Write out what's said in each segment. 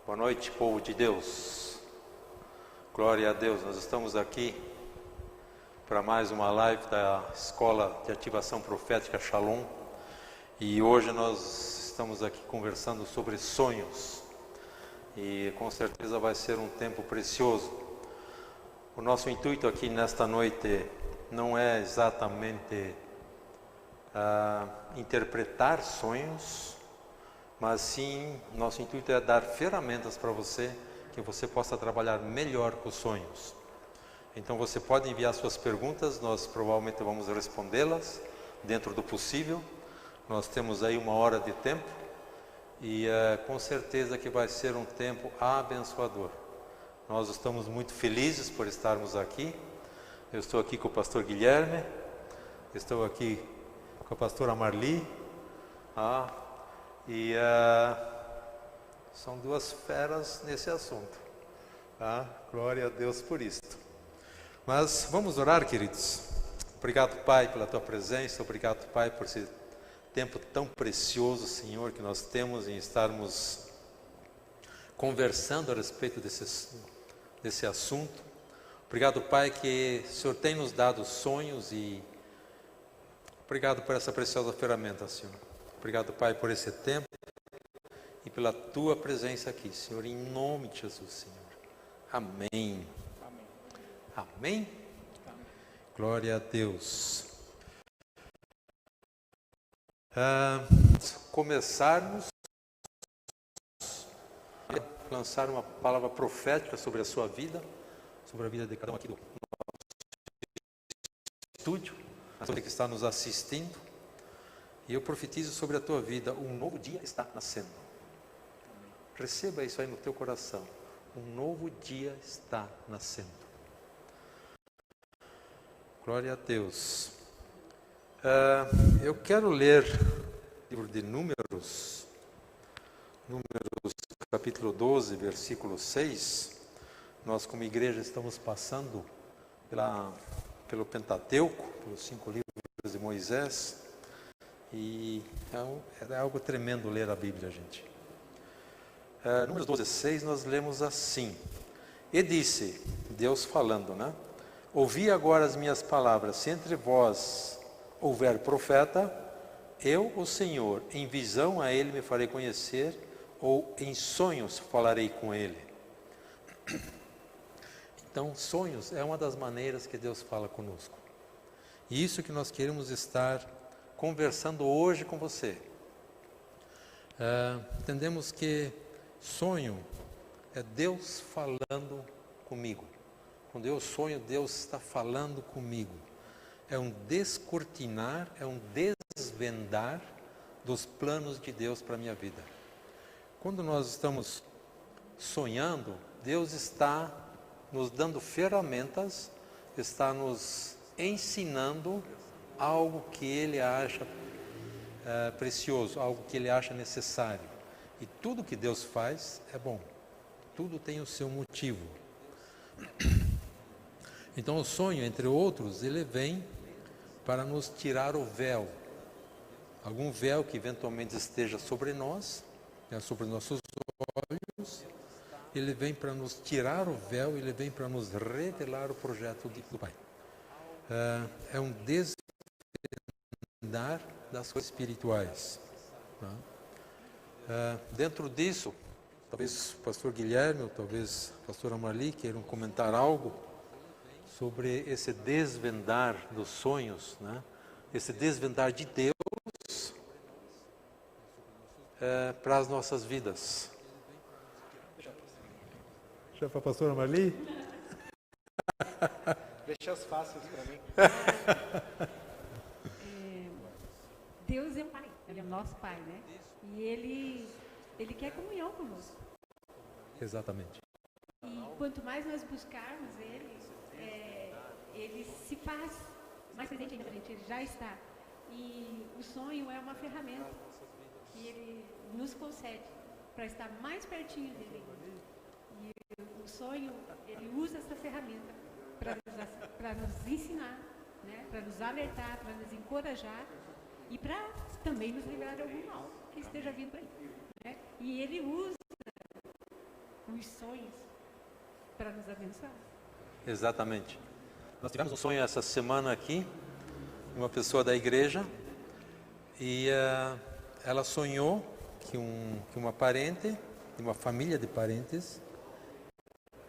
Boa noite, povo de Deus. Glória a Deus. Nós estamos aqui para mais uma live da Escola de Ativação Profética Shalom. E hoje nós estamos aqui conversando sobre sonhos. E com certeza vai ser um tempo precioso. O nosso intuito aqui nesta noite não é exatamente interpretar sonhos, mas sim, nosso intuito é dar ferramentas para você, que você possa trabalhar melhor com os sonhos. Então você pode enviar suas perguntas, nós provavelmente vamos respondê-las dentro do possível. Nós temos aí 1 hora de tempo e com certeza que vai ser um tempo abençoador. Nós estamos muito felizes por estarmos aqui. Eu estou aqui com o pastor Guilherme, estou aqui com a pastora Marli, e são duas feras nesse assunto, glória a Deus por isto. Mas vamos orar, queridos. Obrigado, Pai, pela Tua presença, obrigado, Pai, por esse tempo tão precioso, Senhor, que nós temos em estarmos conversando a respeito desse assunto. Obrigado, Pai, que o Senhor tem nos dado sonhos e obrigado por essa preciosa ferramenta, Senhor. Obrigado, Pai, por esse tempo e pela Tua presença aqui, Senhor, em nome de Jesus, Senhor. Amém. Amém. Amém? Amém. Glória a Deus. Começarmos a lançar uma palavra profética sobre a sua vida, sobre a vida de cada um aqui do estúdio, você que está nos assistindo, e eu profetizo sobre a tua vida, um novo dia está nascendo. Receba isso aí no teu coração, um novo dia está nascendo. Glória a Deus. Eu quero ler o livro de Números capítulo 12, versículo 6. Nós como igreja estamos passando pelo Pentateuco, pelos 5 livros de Moisés, e é algo tremendo ler a Bíblia, gente. Números 12, 6, nós lemos assim: E disse, Deus falando, né? Ouvi agora as minhas palavras, se entre vós houver profeta, eu, o Senhor, em visão a ele me farei conhecer, ou em sonhos falarei com ele. Então, sonhos é uma das maneiras que Deus fala conosco. E isso que nós queremos estar conversando hoje com você. Entendemos que sonho é Deus falando comigo. Quando eu sonho, Deus está falando comigo. É um descortinar, é um desvendar dos planos de Deus para a minha vida. Quando nós estamos sonhando, Deus está nos dando ferramentas, está nos ensinando algo que Ele acha precioso, algo que Ele acha necessário. E tudo que Deus faz é bom, tudo tem o seu motivo. Então o sonho, entre outros, ele vem para nos tirar o véu, algum véu que eventualmente esteja sobre nós, sobre nossos olhos. Ele vem para nos tirar o véu, ele vem para nos revelar o projeto do Pai. É um desvendar das coisas espirituais. Dentro disso, talvez o pastor Guilherme ou talvez a pastora Marli queiram comentar algo sobre esse desvendar dos sonhos, né? Esse desvendar de Deus para as nossas vidas. Já para a pastora Marli? Deixa as fáceis para mim. Deus é o Pai, Ele é o nosso Pai, né? E Ele quer comunhão conosco. Exatamente. E quanto mais nós buscarmos Ele, Ele se faz mais presente entre a gente, Ele já está. E o sonho é uma ferramenta que Ele nos concede para estar mais pertinho dEle. E o sonho, Ele usa essa ferramenta para nos ensinar, né? Para nos alertar, para nos encorajar e para também nos livrar de algum mal que esteja vindo aí, né? E Ele usa os sonhos para nos abençoar. Exatamente. Nós tivemos um sonho essa semana aqui, uma pessoa da igreja, e ela sonhou que uma parente, de uma família de parentes,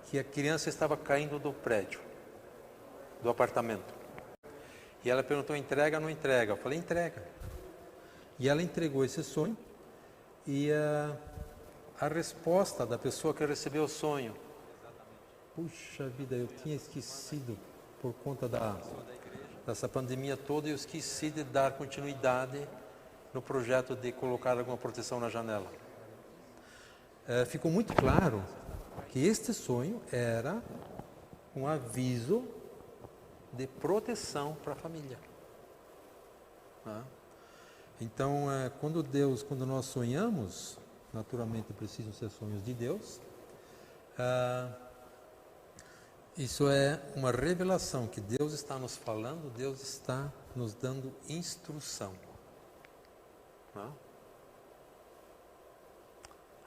que a criança estava caindo do prédio, do apartamento. E ela perguntou, entrega ou não entrega? Eu falei, entrega. E ela entregou esse sonho, e a resposta da pessoa que recebeu o sonho, puxa vida, eu tinha esquecido, por conta dessa pandemia toda, eu esqueci de dar continuidade no projeto de colocar alguma proteção na janela. Ficou muito claro que este sonho era um aviso de proteção para a família. Então, quando nós sonhamos, naturalmente precisam ser sonhos de Deus, isso é uma revelação que Deus está nos falando, Deus está nos dando instrução.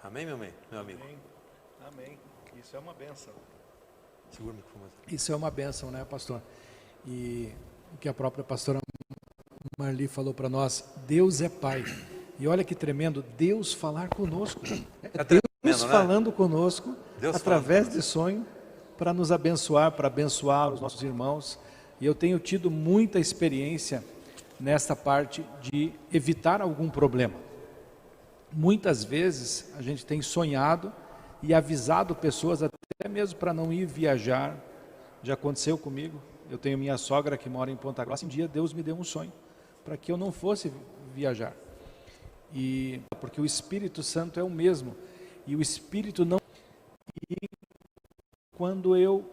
Amém, meu amigo? Amém. Amém. Isso é uma bênção. Segura o microfone. Isso é uma bênção, né, pastor? E o que a própria pastora Marli falou para nós, Deus é Pai. E olha que tremendo, Deus falar conosco. Deus falando conosco, Deus através de sonho, para nos abençoar, para abençoar os nossos irmãos. E eu tenho tido muita experiência nesta parte de evitar algum problema. Muitas vezes a gente tem sonhado e avisado pessoas até mesmo para não ir viajar. Já aconteceu comigo. Eu tenho minha sogra que mora em Ponta Grossa. Um dia Deus me deu um sonho para que eu não fosse viajar. E porque o Espírito Santo é o mesmo. E o Espírito não... E quando eu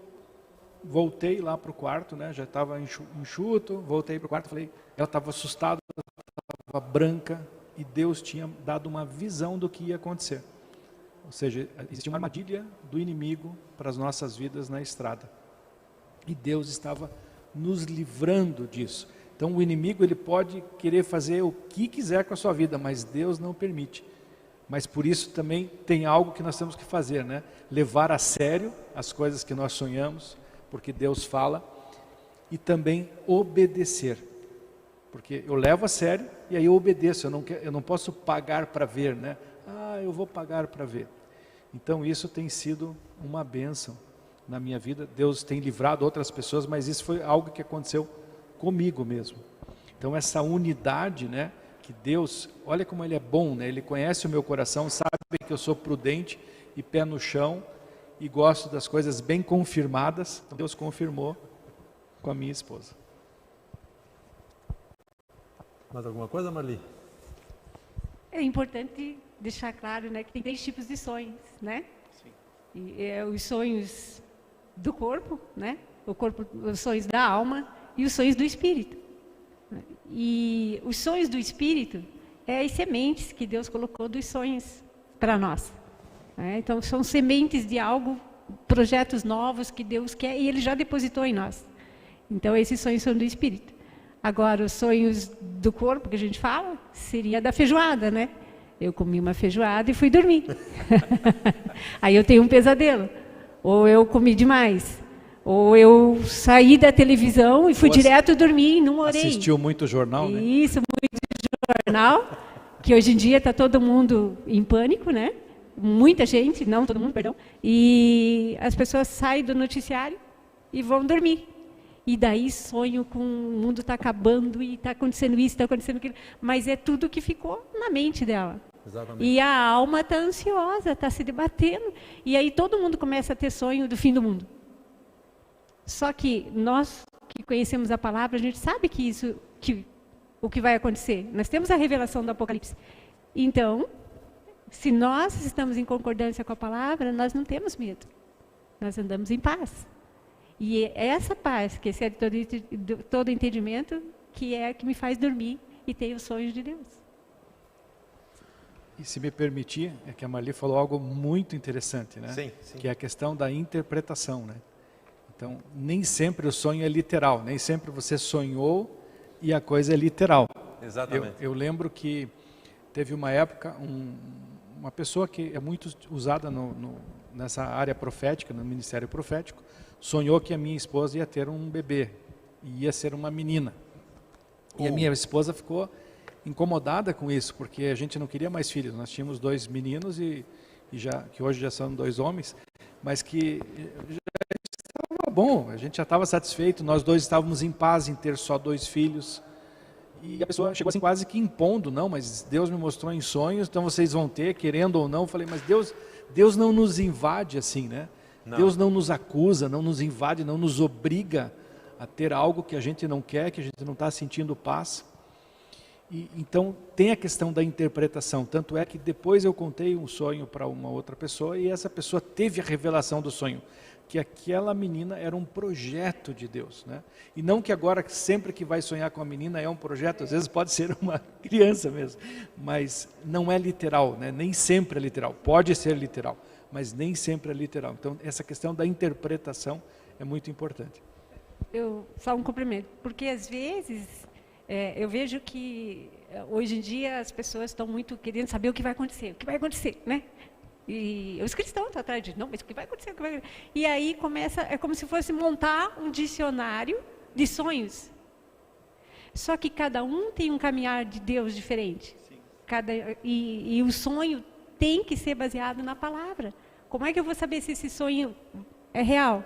voltei lá para o quarto, né, já estava enxuto, voltei para o quarto, falei, ela estava assustada, estava branca, e Deus tinha dado uma visão do que ia acontecer. Ou seja, existia uma armadilha do inimigo para as nossas vidas na estrada. E Deus estava nos livrando disso. Então o inimigo ele pode querer fazer o que quiser com a sua vida, mas Deus não permite. Mas por isso também tem algo que nós temos que fazer, né? Levar a sério as coisas que nós sonhamos, porque Deus fala, e também obedecer. Porque eu levo a sério e aí eu obedeço, eu não posso pagar para ver, né? Eu vou pagar para ver. Então isso tem sido uma bênção na minha vida. Deus tem livrado outras pessoas, mas isso foi algo que aconteceu comigo mesmo. Então essa unidade, né? Que Deus, olha como Ele é bom, né? Ele conhece o meu coração, sabe que eu sou prudente e pé no chão e gosto das coisas bem confirmadas. Então Deus confirmou com a minha esposa. Mais alguma coisa, Marli? É importante deixar claro, né, que tem 3 tipos de sonhos, né? Sim. E, os sonhos do corpo, né? Os sonhos da alma e os sonhos do espírito. E os sonhos do espírito é as sementes que Deus colocou dos sonhos para nós. Né? Então são sementes de algo, projetos novos que Deus quer e Ele já depositou em nós. Então esses sonhos são do espírito. Agora os sonhos do corpo que a gente fala seria da feijoada, né? Eu comi uma feijoada e fui dormir. Aí eu tenho um pesadelo. Ou eu comi demais. Ou eu saí da televisão e fui direto dormir e não orei. Assistiu muito jornal, né? Isso, muito jornal, que hoje em dia está todo mundo em pânico, né? Muita gente, não todo mundo, perdão. E as pessoas saem do noticiário e vão dormir. E daí sonho com o mundo está acabando e está acontecendo isso, está acontecendo aquilo. Mas é tudo que ficou na mente dela. Exatamente. E a alma está ansiosa, está se debatendo. E aí todo mundo começa a ter sonho do fim do mundo. Só que nós que conhecemos a palavra, a gente sabe o que vai acontecer. Nós temos a revelação do Apocalipse. Então, se nós estamos em concordância com a palavra, nós não temos medo. Nós andamos em paz. E é essa paz, que excede todo entendimento, que é a que me faz dormir e ter os sonhos de Deus. E se me permitir, é que a Marli falou algo muito interessante, né? Sim. Que é a questão da interpretação, né? Então, nem sempre o sonho é literal, nem sempre você sonhou e a coisa é literal. Exatamente. Eu lembro que teve uma época, uma pessoa que é muito usada nessa área profética, no ministério profético, sonhou que a minha esposa ia ter um bebê, e ia ser uma menina. E a minha esposa ficou incomodada com isso, porque a gente não queria mais filhos. Nós tínhamos 2 meninos que hoje já são 2 homens, mas que já estava bom, a gente já estava satisfeito, nós 2 estávamos em paz em ter só 2 filhos. E a pessoa chegou assim quase que impondo, não, mas Deus me mostrou em sonhos, então vocês vão ter, querendo ou não. Eu falei, mas Deus não nos invade assim, né? Não. Deus não nos acusa, não nos invade, não nos obriga a ter algo que a gente não quer, que a gente não está sentindo paz. Então tem a questão da interpretação, tanto é que depois eu contei um sonho para uma outra pessoa e essa pessoa teve a revelação do sonho, que aquela menina era um projeto de Deus, né? E não que agora sempre que vai sonhar com a menina é um projeto, às vezes pode ser uma criança mesmo, mas não é literal, né? Nem sempre é literal, pode ser literal, mas nem sempre é literal. Então essa questão da interpretação é muito importante. Só um cumprimento, porque às vezes eu vejo que hoje em dia as pessoas estão muito querendo saber o que vai acontecer, né? E os cristãos estão atrás de, não, mas o que vai acontecer? E aí é como se fosse montar um dicionário de sonhos. Só que cada um tem um caminhar de Deus diferente. E o sonho tem que ser baseado na palavra. Como é que eu vou saber se esse sonho é real?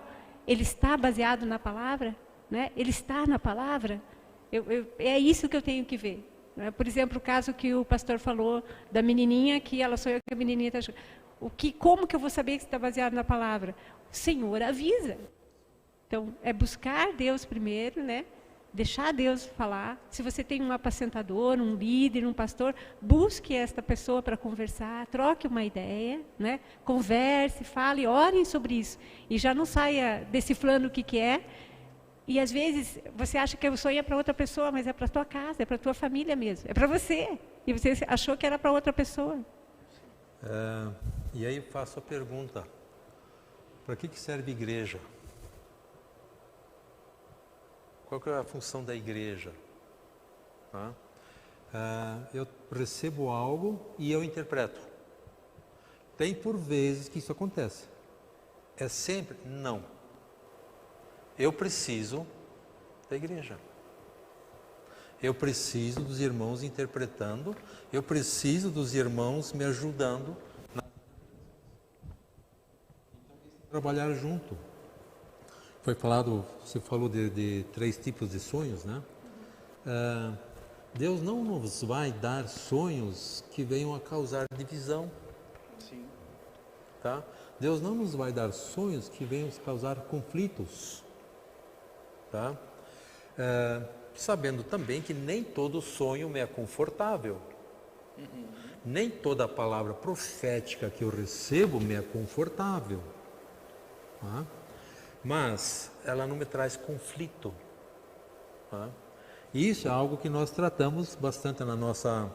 Ele está baseado na palavra? Né? Ele está na palavra? É isso que eu tenho que ver. Né? Por exemplo, o caso que o pastor falou da menininha, que ela sonhou que a menininha está... Como que eu vou saber que está baseado na palavra? O Senhor avisa. Então, é buscar Deus primeiro, né? Deixar Deus falar. Se você tem um apacentador, um líder, um pastor, busque esta pessoa para conversar, troque uma ideia, né? Converse, fale, orem sobre isso. E já não saia decifrando o que é. E às vezes você acha que o sonho é para outra pessoa, mas é para a tua casa, é para a tua família mesmo. É para você. E você achou que era para outra pessoa. E aí eu faço a pergunta, para que serve igreja? Qual que é a função da igreja? Eu recebo algo e eu interpreto. Tem por vezes que isso acontece. É sempre? Não. Eu preciso da igreja. Eu preciso dos irmãos interpretando, eu preciso dos irmãos me ajudando a trabalhar junto. Foi falado, você falou de 3 tipos de sonhos, né? Deus não nos vai dar sonhos que venham a causar divisão. Sim. Tá? Deus não nos vai dar sonhos que venham a causar conflitos. Tá? Sabendo também que nem todo sonho me é confortável. Nem toda palavra profética que eu recebo me é confortável. Tá? Mas ela não me traz conflito. Tá? E isso é algo que nós tratamos bastante na nossa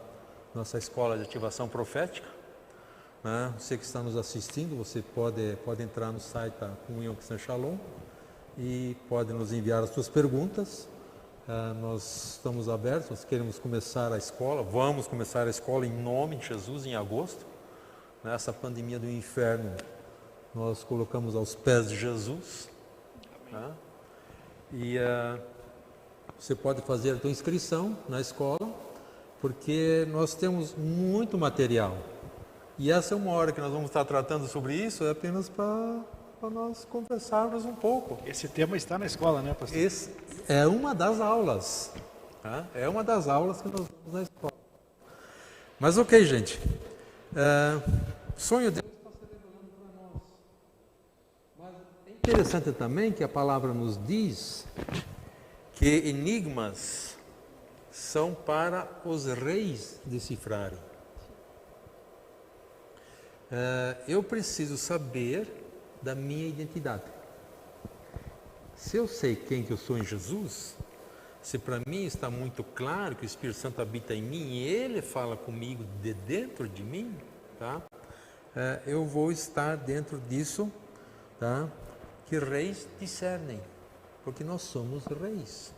escola de ativação profética. Né? Você que está nos assistindo, você pode entrar no site da Comunhão Cristã Shalom e pode nos enviar as suas perguntas. Nós estamos abertos, nós queremos começar a escola, vamos começar a escola em nome de Jesus em agosto. Nessa pandemia do inferno, nós colocamos aos pés de Jesus. Tá? E você pode fazer a sua inscrição na escola, porque nós temos muito material. E essa é uma hora que nós vamos estar tratando sobre isso, é apenas para nós conversarmos um pouco. Esse tema está na escola, né, pastor? Esse é uma das aulas. Tá? É uma das aulas que nós vamos na escola. Mas ok, gente. Sonho de Deus está se revelando para nós. Mas é interessante também que a palavra nos diz que enigmas são para os reis decifrarem. Eu preciso saber da minha identidade. Se eu sei quem que eu sou em Jesus, se para mim está muito claro que o Espírito Santo habita em mim e Ele fala comigo de dentro de mim, tá? Eu vou estar dentro disso, tá? Que reis discernem, porque nós somos reis.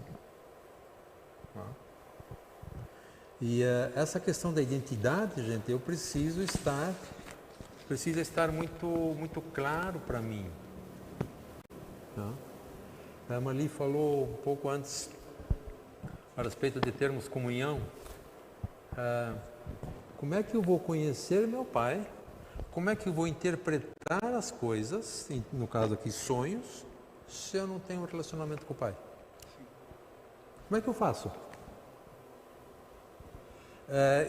Tá? E essa questão da identidade, gente, eu preciso estar precisa estar muito claro para mim. A Marli falou um pouco antes a respeito de termos comunhão. Como é que eu vou conhecer meu Pai? Como é que eu vou interpretar as coisas, no caso aqui sonhos, se eu não tenho um relacionamento com o Pai? Como é que eu faço?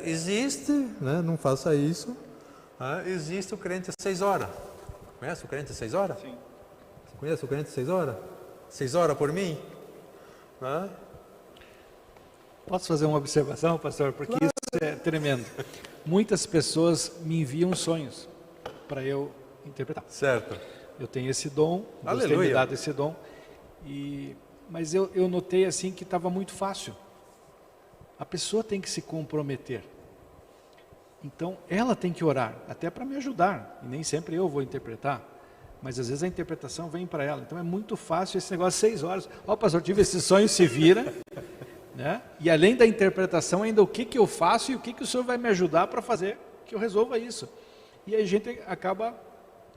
Existe, né, não faça isso, existe o crente 6 horas. Conhece o crente 6 horas? Sim. Você conhece o crente 6 horas? 6 horas por mim? Posso fazer uma observação, pastor? Porque Claro. isso é tremendo. Muitas pessoas me enviam sonhos para eu interpretar. Certo. Eu tenho esse dom, Deus tem me Aleluia. dado esse dom. Mas eu notei assim que estava muito fácil. A pessoa tem que se comprometer. Então, ela tem que orar, até para me ajudar. E nem sempre eu vou interpretar, mas às vezes a interpretação vem para ela. Então, é muito fácil esse negócio, 6 horas. Ó, pastor, tive esse sonho, se vira. Né? E além da interpretação, ainda o que eu faço e o que o senhor vai me ajudar para fazer que eu resolva isso. E aí a gente acaba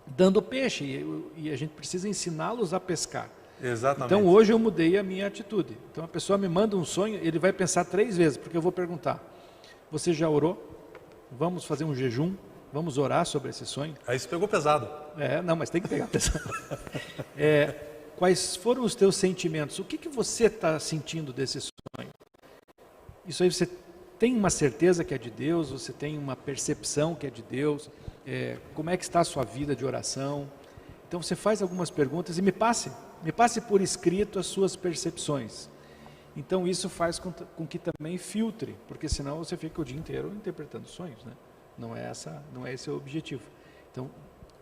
dando peixe e a gente precisa ensiná-los a pescar. Exatamente. Então hoje eu mudei a minha atitude. Então a pessoa me manda um sonho, ele vai pensar 3 vezes, porque eu vou perguntar: você já orou? Vamos fazer um jejum? Vamos orar sobre esse sonho? Aí isso pegou pesado. Não, mas tem que pegar pesado. Quais foram os teus sentimentos? O que você está sentindo desse sonho? Isso aí você tem uma certeza que é de Deus? Você tem uma percepção que é de Deus? Como é que está a sua vida de oração? Então você faz algumas perguntas e me passe por escrito as suas percepções. Então isso faz com que também filtre, porque senão você fica o dia inteiro interpretando sonhos, né? Não é esse o objetivo. Então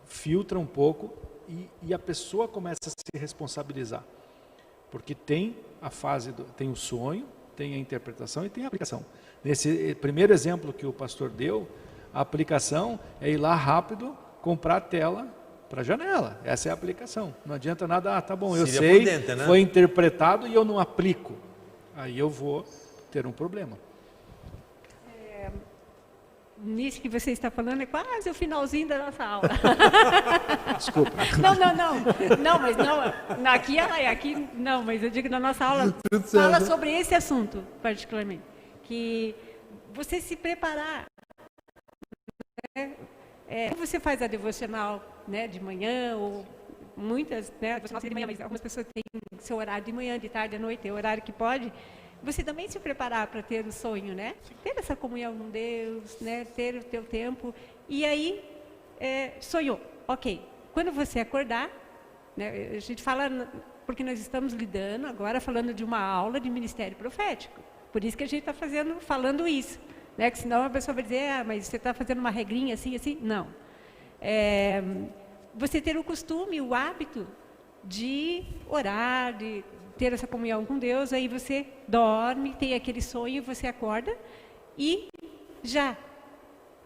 filtra um pouco e a pessoa começa a se responsabilizar, porque tem a fase tem o sonho, tem a interpretação e tem a aplicação. Nesse primeiro exemplo que o pastor deu, a aplicação é ir lá rápido, comprar a tela para a janela. Essa é a aplicação. Não adianta nada, tá bom, eu sei, prudente, né? foi interpretado e eu não aplico. Aí eu vou ter um problema. Nisso que você está falando é quase o finalzinho da nossa aula. Desculpa. Não, mas não, aqui não, mas eu digo na nossa aula, fala sobre esse assunto, particularmente. Que você se preparar. Você faz a devocional, né, de manhã, ou muitas, né, de manhã, mas algumas pessoas têm seu horário de manhã, de tarde, à noite, é o horário que pode. Você também se preparar para ter o sonho, né? Ter essa comunhão com Deus, né? Ter o teu tempo. E aí, sonhou. Ok. Quando você acordar, né, a gente fala, porque nós estamos lidando agora, falando de uma aula de ministério profético. Por isso que a gente está falando isso. Né? Que senão a pessoa vai dizer, mas você está fazendo uma regrinha assim, assim. Não. Você ter o costume, o hábito de orar, de ter essa comunhão com Deus, aí você dorme, tem aquele sonho, você acorda e já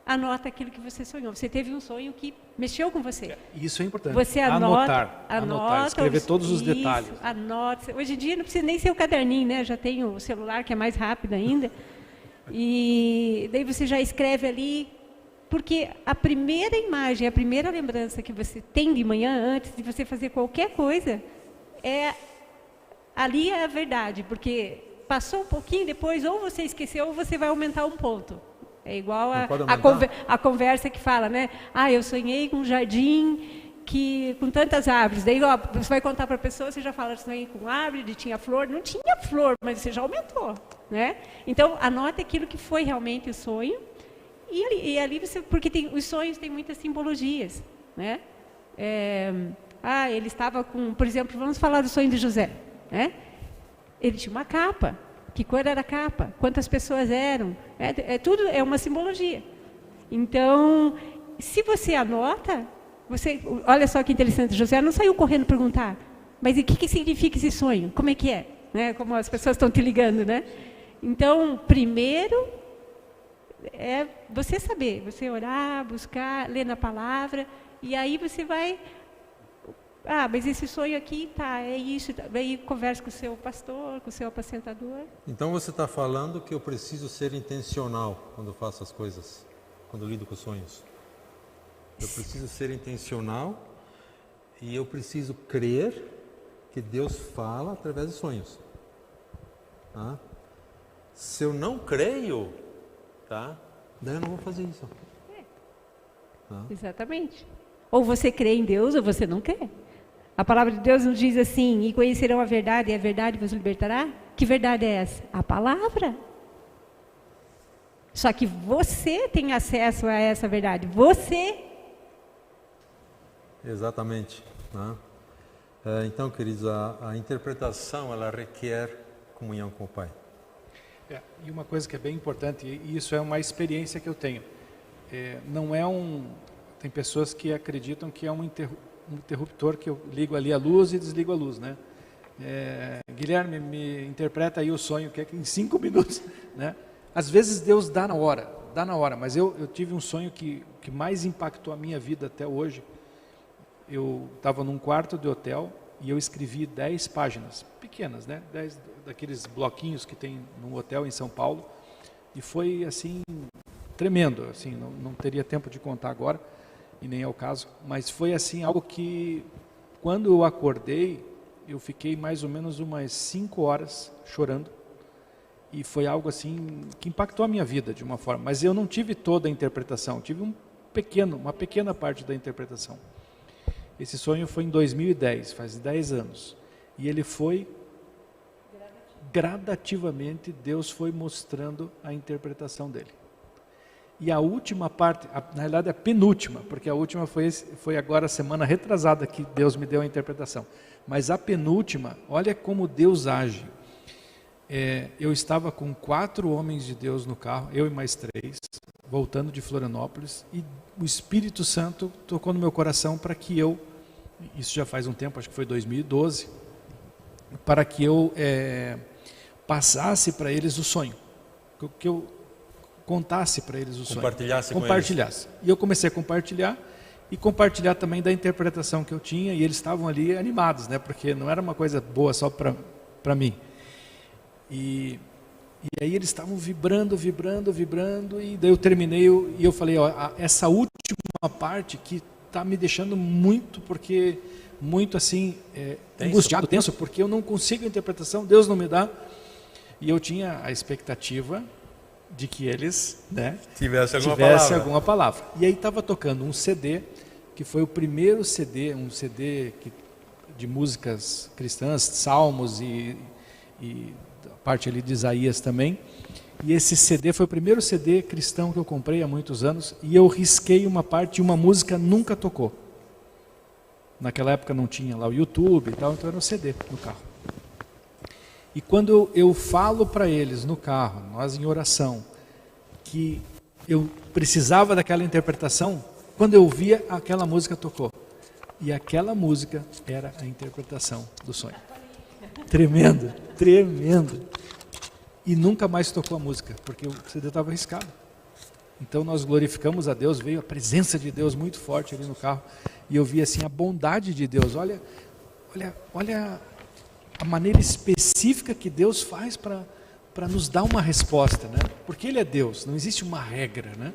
anota aquilo que você sonhou. Você teve um sonho que mexeu com você. Isso é importante. Você anotar, escrever todos os detalhes. Anota. Hoje em dia não precisa nem ser o caderninho, né? Já tem o celular que é mais rápido ainda. E daí você já escreve ali, porque a primeira imagem, a primeira lembrança que você tem de manhã, antes de você fazer qualquer coisa, ali é a verdade, porque passou um pouquinho depois, ou você esqueceu, ou você vai aumentar um ponto. É igual a conversa que fala, né? Eu sonhei com um jardim com tantas árvores. Daí você vai contar para a pessoa, você já fala, sonhei com árvore, tinha flor. Não tinha flor, mas você já aumentou, né? Então, anote aquilo que foi realmente o sonho. E ali você... Porque os sonhos têm muitas simbologias, né? Ele estava com... Por exemplo, vamos falar do sonho de José. Né? Ele tinha uma capa. Que cor era a capa? Quantas pessoas eram? Tudo é uma simbologia. Então, se você anota, olha só que interessante, José não saiu correndo perguntar, mas o que significa esse sonho? Como é que é? Né? Como as pessoas estão te ligando, né? Então, primeiro, você saber, você orar, buscar, ler na palavra, e aí você vai... mas esse sonho aqui, é isso. Aí conversa com o seu pastor, com o seu apacentador. Então você está falando que eu preciso ser intencional quando faço as coisas, quando lido com os sonhos. Eu preciso ser intencional e eu preciso crer que Deus fala através de sonhos. Tá? Se eu não creio, tá? Daí eu não vou fazer isso. Tá? Exatamente. Ou você crê em Deus ou você não crê. A palavra de Deus nos diz assim: e conhecerão a verdade, e a verdade vos libertará. Que verdade é essa? A palavra. Só que você tem acesso a essa verdade. Você. Exatamente. Né? Então, queridos, a interpretação, ela requer comunhão com o Pai. E uma coisa que é bem importante, e isso é uma experiência que eu tenho. Não é tem pessoas que acreditam que é um interruptor que eu ligo ali a luz e desligo a luz, né? Guilherme, me interpreta aí o sonho, que é em 5 minutos, né? Às vezes Deus dá na hora, mas eu tive um sonho que mais impactou a minha vida até hoje. Eu estava num quarto de hotel e eu escrevi 10 páginas, pequenas, né? 10 daqueles bloquinhos que tem num hotel em São Paulo, e foi assim, tremendo, assim, não teria tempo de contar agora, e nem é o caso, mas foi assim, algo que, quando eu acordei, eu fiquei mais ou menos umas 5 horas chorando, e foi algo assim, que impactou a minha vida de uma forma, mas eu não tive toda a interpretação, tive uma pequena parte da interpretação. Esse sonho foi em 2010, faz 10 anos, e ele foi, gradativamente, Deus foi mostrando a interpretação dele. E a última parte, na realidade a penúltima, porque a última foi agora a semana retrasada que Deus me deu a interpretação. Mas a penúltima, olha como Deus age. Eu estava com 4 homens de Deus no carro, eu e mais 3, voltando de Florianópolis, e o Espírito Santo tocou no meu coração para que eu, isso já faz um tempo, acho que foi 2012, para que eu passasse para eles o sonho, que eu contasse para eles o sonho. Compartilhasse. E eu comecei a compartilhar também da interpretação que eu tinha, e eles estavam ali animados, né? Porque não era uma coisa boa só para mim. E aí eles estavam vibrando, e daí eu terminei, e eu falei, essa última parte que está me deixando muito assim, angustiado, tenso, porque eu não consigo a interpretação, Deus não me dá. E eu tinha a expectativa de que eles, né, tivesse alguma palavra. E aí estava tocando um CD, que foi o primeiro CD, de músicas cristãs, salmos e a parte ali de Isaías também. E esse CD foi o primeiro CD cristão que eu comprei há muitos anos, e eu risquei uma parte e uma música nunca tocou. Naquela época não tinha lá o YouTube e tal, então era um CD no carro. E quando eu falo para eles no carro, nós em oração, que eu precisava daquela interpretação, quando eu via, aquela música tocou. E aquela música era a interpretação do sonho. Tremendo. E nunca mais tocou a música, porque o CD estava riscado. Então nós glorificamos a Deus, veio a presença de Deus muito forte ali no carro, e eu vi assim a bondade de Deus. Olha a maneira específica que Deus faz para nos dar uma resposta, né? Porque Ele é Deus, não existe uma regra, né?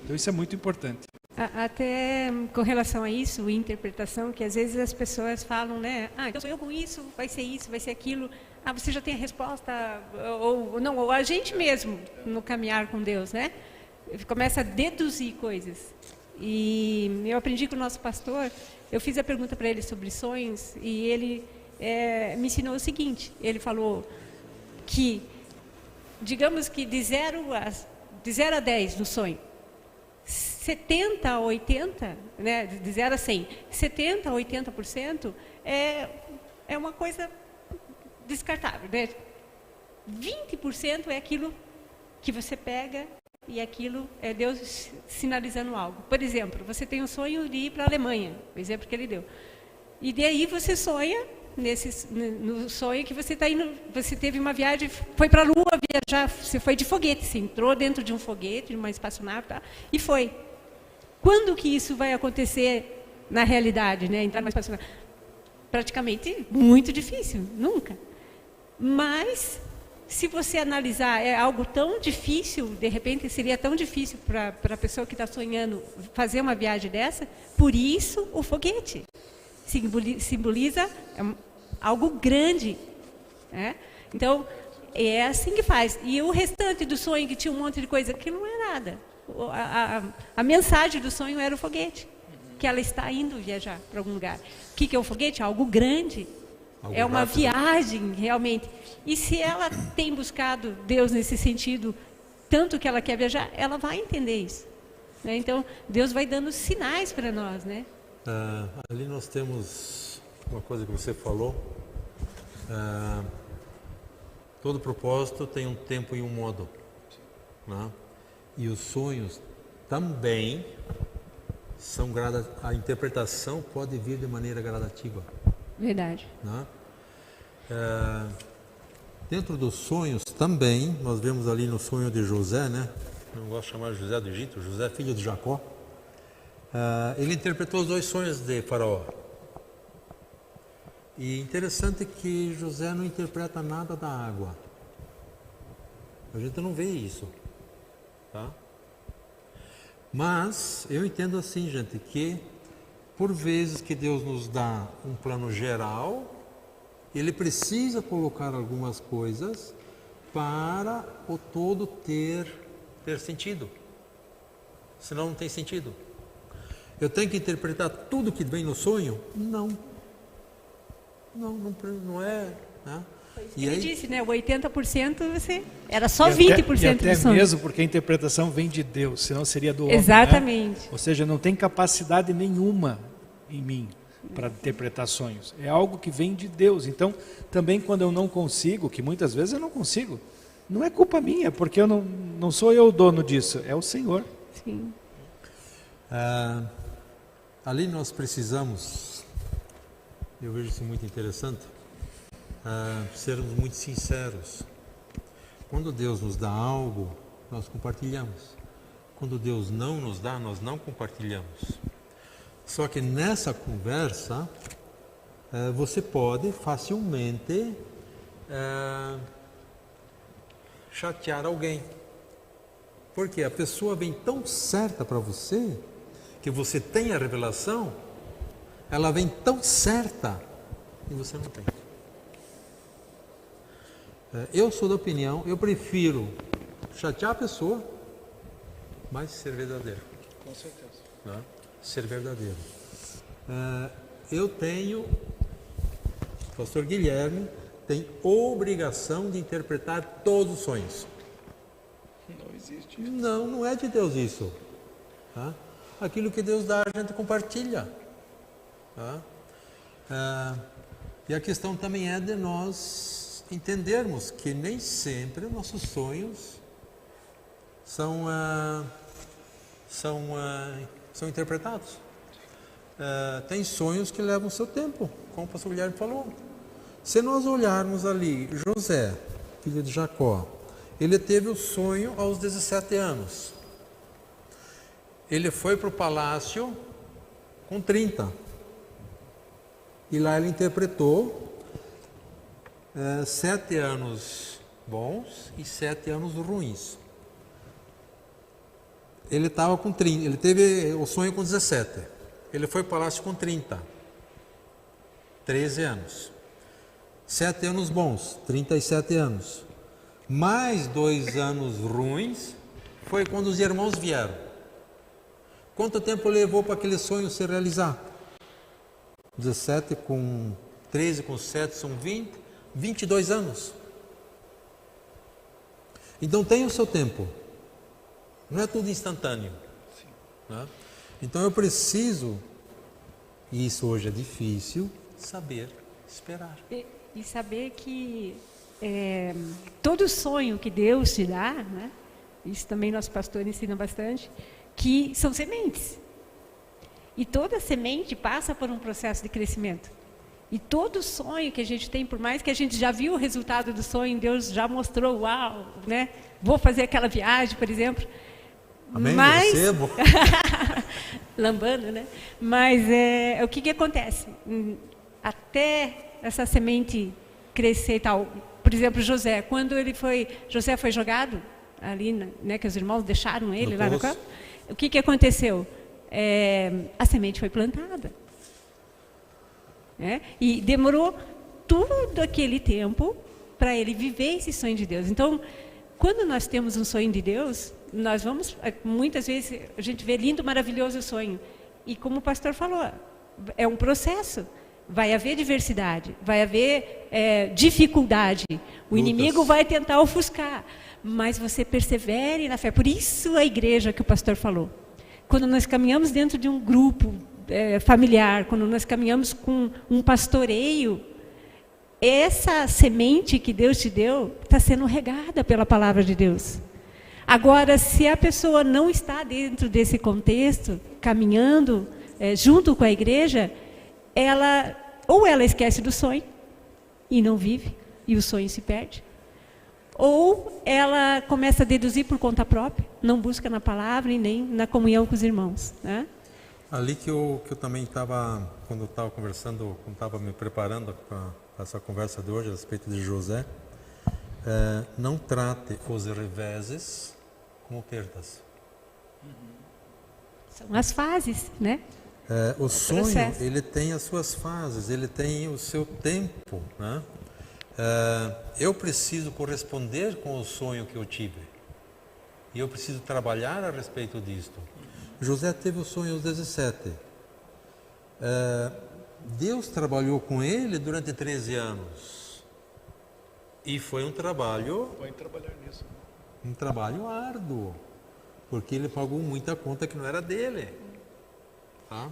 Então isso é muito importante. Até com relação a isso, interpretação, que às vezes as pessoas falam, né? Então sou eu com isso, vai ser aquilo. Você já tem a resposta, ou a gente mesmo, no caminhar com Deus, né? Começa a deduzir coisas. E eu aprendi com o nosso pastor, eu fiz a pergunta para ele sobre sonhos, e ele me ensinou o seguinte, ele falou que, digamos que de 0 a 10 no sonho, 70 a 80, né, de 0 a 100, 70 a 80% é uma coisa descartável, né? 20% é aquilo que você pega, e aquilo é Deus sinalizando algo. Por exemplo, você tem um sonho de ir para a Alemanha, o exemplo que ele deu. E daí você sonha, no sonho que você está indo, você teve uma viagem, foi para a Lua viajar, você foi de foguete, você entrou dentro de um foguete, de uma espaçonave, tá? E foi. Quando que isso vai acontecer na realidade, né? Entrar numa espaçonave? Praticamente muito difícil, nunca. Mas se você analisar, é algo tão difícil, de repente seria tão difícil para a pessoa que está sonhando fazer uma viagem dessa, por isso o foguete simboliza algo grande, né? Então, é assim que faz. E o restante do sonho, que tinha um monte de coisa, que não é nada. A mensagem do sonho era o foguete, que ela está indo viajar para algum lugar. O que é o foguete? Algo grande. É uma viagem, realmente. E se ela tem buscado Deus nesse sentido, tanto que ela quer viajar, ela vai entender isso, né? Então, Deus vai dando sinais para nós, né? Ali nós temos uma coisa que você falou. Todo propósito tem um tempo e um modo, né? E os sonhos também são a interpretação pode vir de maneira gradativa. Verdade. Né? Dentro dos sonhos também, nós vemos ali no sonho de José, né? Não gosto de chamar José do Egito, José filho de Jacó. Ele interpretou os 2 sonhos de Faraó. E interessante que José não interpreta nada da água. A gente não vê isso, tá? Mas eu entendo assim, gente, que por vezes que Deus nos dá um plano geral, Ele precisa colocar algumas coisas para o todo ter sentido. Senão não tem sentido. Eu tenho que interpretar tudo que vem no sonho? Não é, né? E ele disse, né? O 80% você era só 20% e até do sonho. mesmo porque a interpretação vem de Deus, senão seria do homem. Exatamente. Né? Ou seja, não tem capacidade nenhuma em mim para interpretar sonhos. É algo que vem de Deus. Então, também quando eu não consigo, que muitas vezes eu não consigo, não é culpa minha, porque eu não sou eu o dono disso, é o Senhor. Sim. Ali nós precisamos, eu vejo isso muito interessante, sermos muito sinceros. Quando Deus nos dá algo, nós compartilhamos. Quando Deus não nos dá, nós não compartilhamos. Só que nessa conversa, você pode facilmente chatear alguém. Porque a pessoa vem tão certa para você, que você tem a revelação, ela vem tão certa e você não tem. Eu sou da opinião, eu prefiro chatear a pessoa, mas ser verdadeiro. Com certeza. Né? Ser verdadeiro. Eu tenho, o pastor Guilherme tem obrigação de interpretar todos os sonhos. Não existe isso. Não é de Deus isso. Tá? Aquilo que Deus dá, a gente compartilha. Tá? E a questão também é de nós entendermos que nem sempre nossos sonhos são interpretados. Tem sonhos que levam seu tempo, como o pastor Guilherme falou. Se nós olharmos ali, José, filho de Jacó, ele teve o sonho aos 17 anos. Ele foi para o palácio com 30. E lá ele interpretou 7 anos bons e 7 anos ruins. Ele estava com 30, ele teve o sonho com 17. Ele foi para o palácio com 30. 13 anos. 7 anos bons, 37 anos. Mais 2 anos ruins foi quando os irmãos vieram. Quanto tempo levou para aquele sonho se realizar? 17 com 13 com 7 são 20, 22 anos. Então tem o seu tempo. Não é tudo instantâneo. Né? Então eu preciso, e isso hoje é difícil, saber esperar. E saber que todo sonho que Deus te dá, né? Isso também nosso pastor ensina bastante, que são sementes. E toda semente passa por um processo de crescimento. E todo sonho que a gente tem, por mais que a gente já viu o resultado do sonho, Deus já mostrou, uau, né? Vou fazer aquela viagem, por exemplo. Amém? Mas Recebo. lambando, né? Mas o que acontece? Até essa semente crescer e tal, Por exemplo, José, quando José foi jogado ali, né, que os irmãos deixaram ele lá no campo, o que aconteceu? A semente foi plantada. E demorou todo aquele tempo para ele viver esse sonho de Deus. Então, quando nós temos um sonho de Deus, nós vamos, muitas vezes, a gente vê lindo, maravilhoso o sonho. E como o pastor falou, é um processo. Vai haver diversidade, vai haver dificuldade. O inimigo vai tentar ofuscar, mas você persevere na fé. Por isso a igreja que o pastor falou. Quando nós caminhamos dentro de um grupo familiar, quando nós caminhamos com um pastoreio, essa semente que Deus te deu está sendo regada pela palavra de Deus. Agora, se a pessoa não está dentro desse contexto, caminhando junto com a igreja, ela esquece do sonho e não vive, e o sonho se perde. Ou ela começa a deduzir por conta própria, não busca na palavra e nem na comunhão com os irmãos, né? Ali que eu também estava, quando eu estava conversando, quando estava me preparando para essa conversa de hoje a respeito de José, não trate os reveses como perdas. São as fases, né? O sonho, ele tem as suas fases, ele tem o seu tempo, né? Eu preciso corresponder com o sonho que eu tive. E eu preciso trabalhar a respeito disto. José teve o sonho aos 17. Deus trabalhou com ele durante 13 anos. E foi um trabalho... Vai trabalhar nisso. Um trabalho árduo. Porque ele pagou muita conta que não era dele. Tá?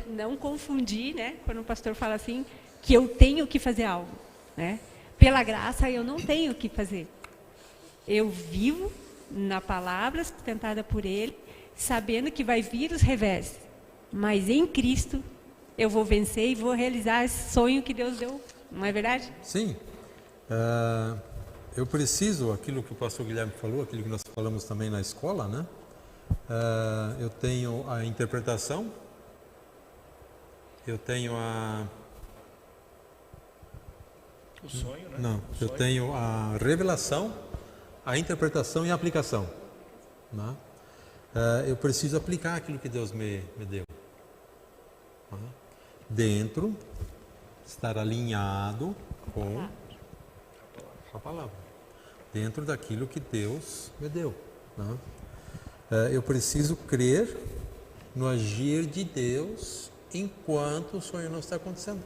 Não confundir, né? Quando o pastor fala assim, que eu tenho que fazer algo, né? Pela graça eu não tenho que fazer. Eu vivo na palavra sustentada por Ele, sabendo que vai vir os revés. Mas em Cristo eu vou vencer e vou realizar esse sonho que Deus deu. Não é verdade? Sim. Eu preciso, aquilo que o pastor Guilherme falou, aquilo que nós falamos também na escola, né? Eu tenho a interpretação, eu tenho O sonho, né? Não, eu tenho a revelação, a interpretação e a aplicação. Né? Eu preciso aplicar aquilo que Deus me deu. Né? Dentro, estar alinhado com a palavra. Dentro daquilo que Deus me deu. Né? Eu preciso crer no agir de Deus enquanto o sonho não está acontecendo.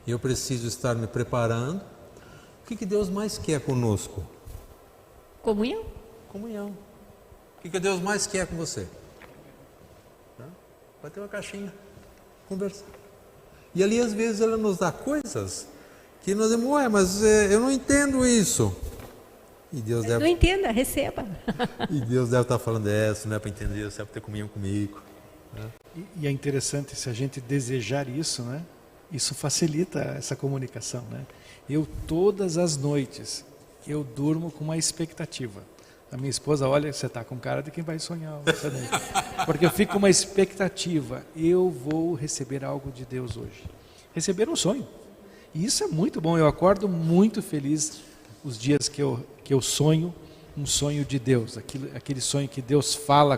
Eu preciso estar me preparando. O que Deus mais quer conosco? Comunhão. Comunhão. O que Deus mais quer com você? Vai ter uma caixinha. Conversar. E ali às vezes ela nos dá coisas que nós dizemos, mas eu não entendo isso. E Deus deve... Não entenda, receba. E Deus deve estar falando, isso não é para entender, você é para ter comunhão comigo. E é interessante, se a gente desejar isso, né? Isso facilita essa comunicação, né? Eu, todas as noites, eu durmo com uma expectativa. A minha esposa, olha, você está com cara de quem vai sonhar essa noite. Porque eu fico com uma expectativa. Eu vou receber algo de Deus hoje. Receber um sonho. E isso é muito bom. Eu acordo muito feliz os dias que eu sonho um sonho de Deus. Aquele sonho que Deus fala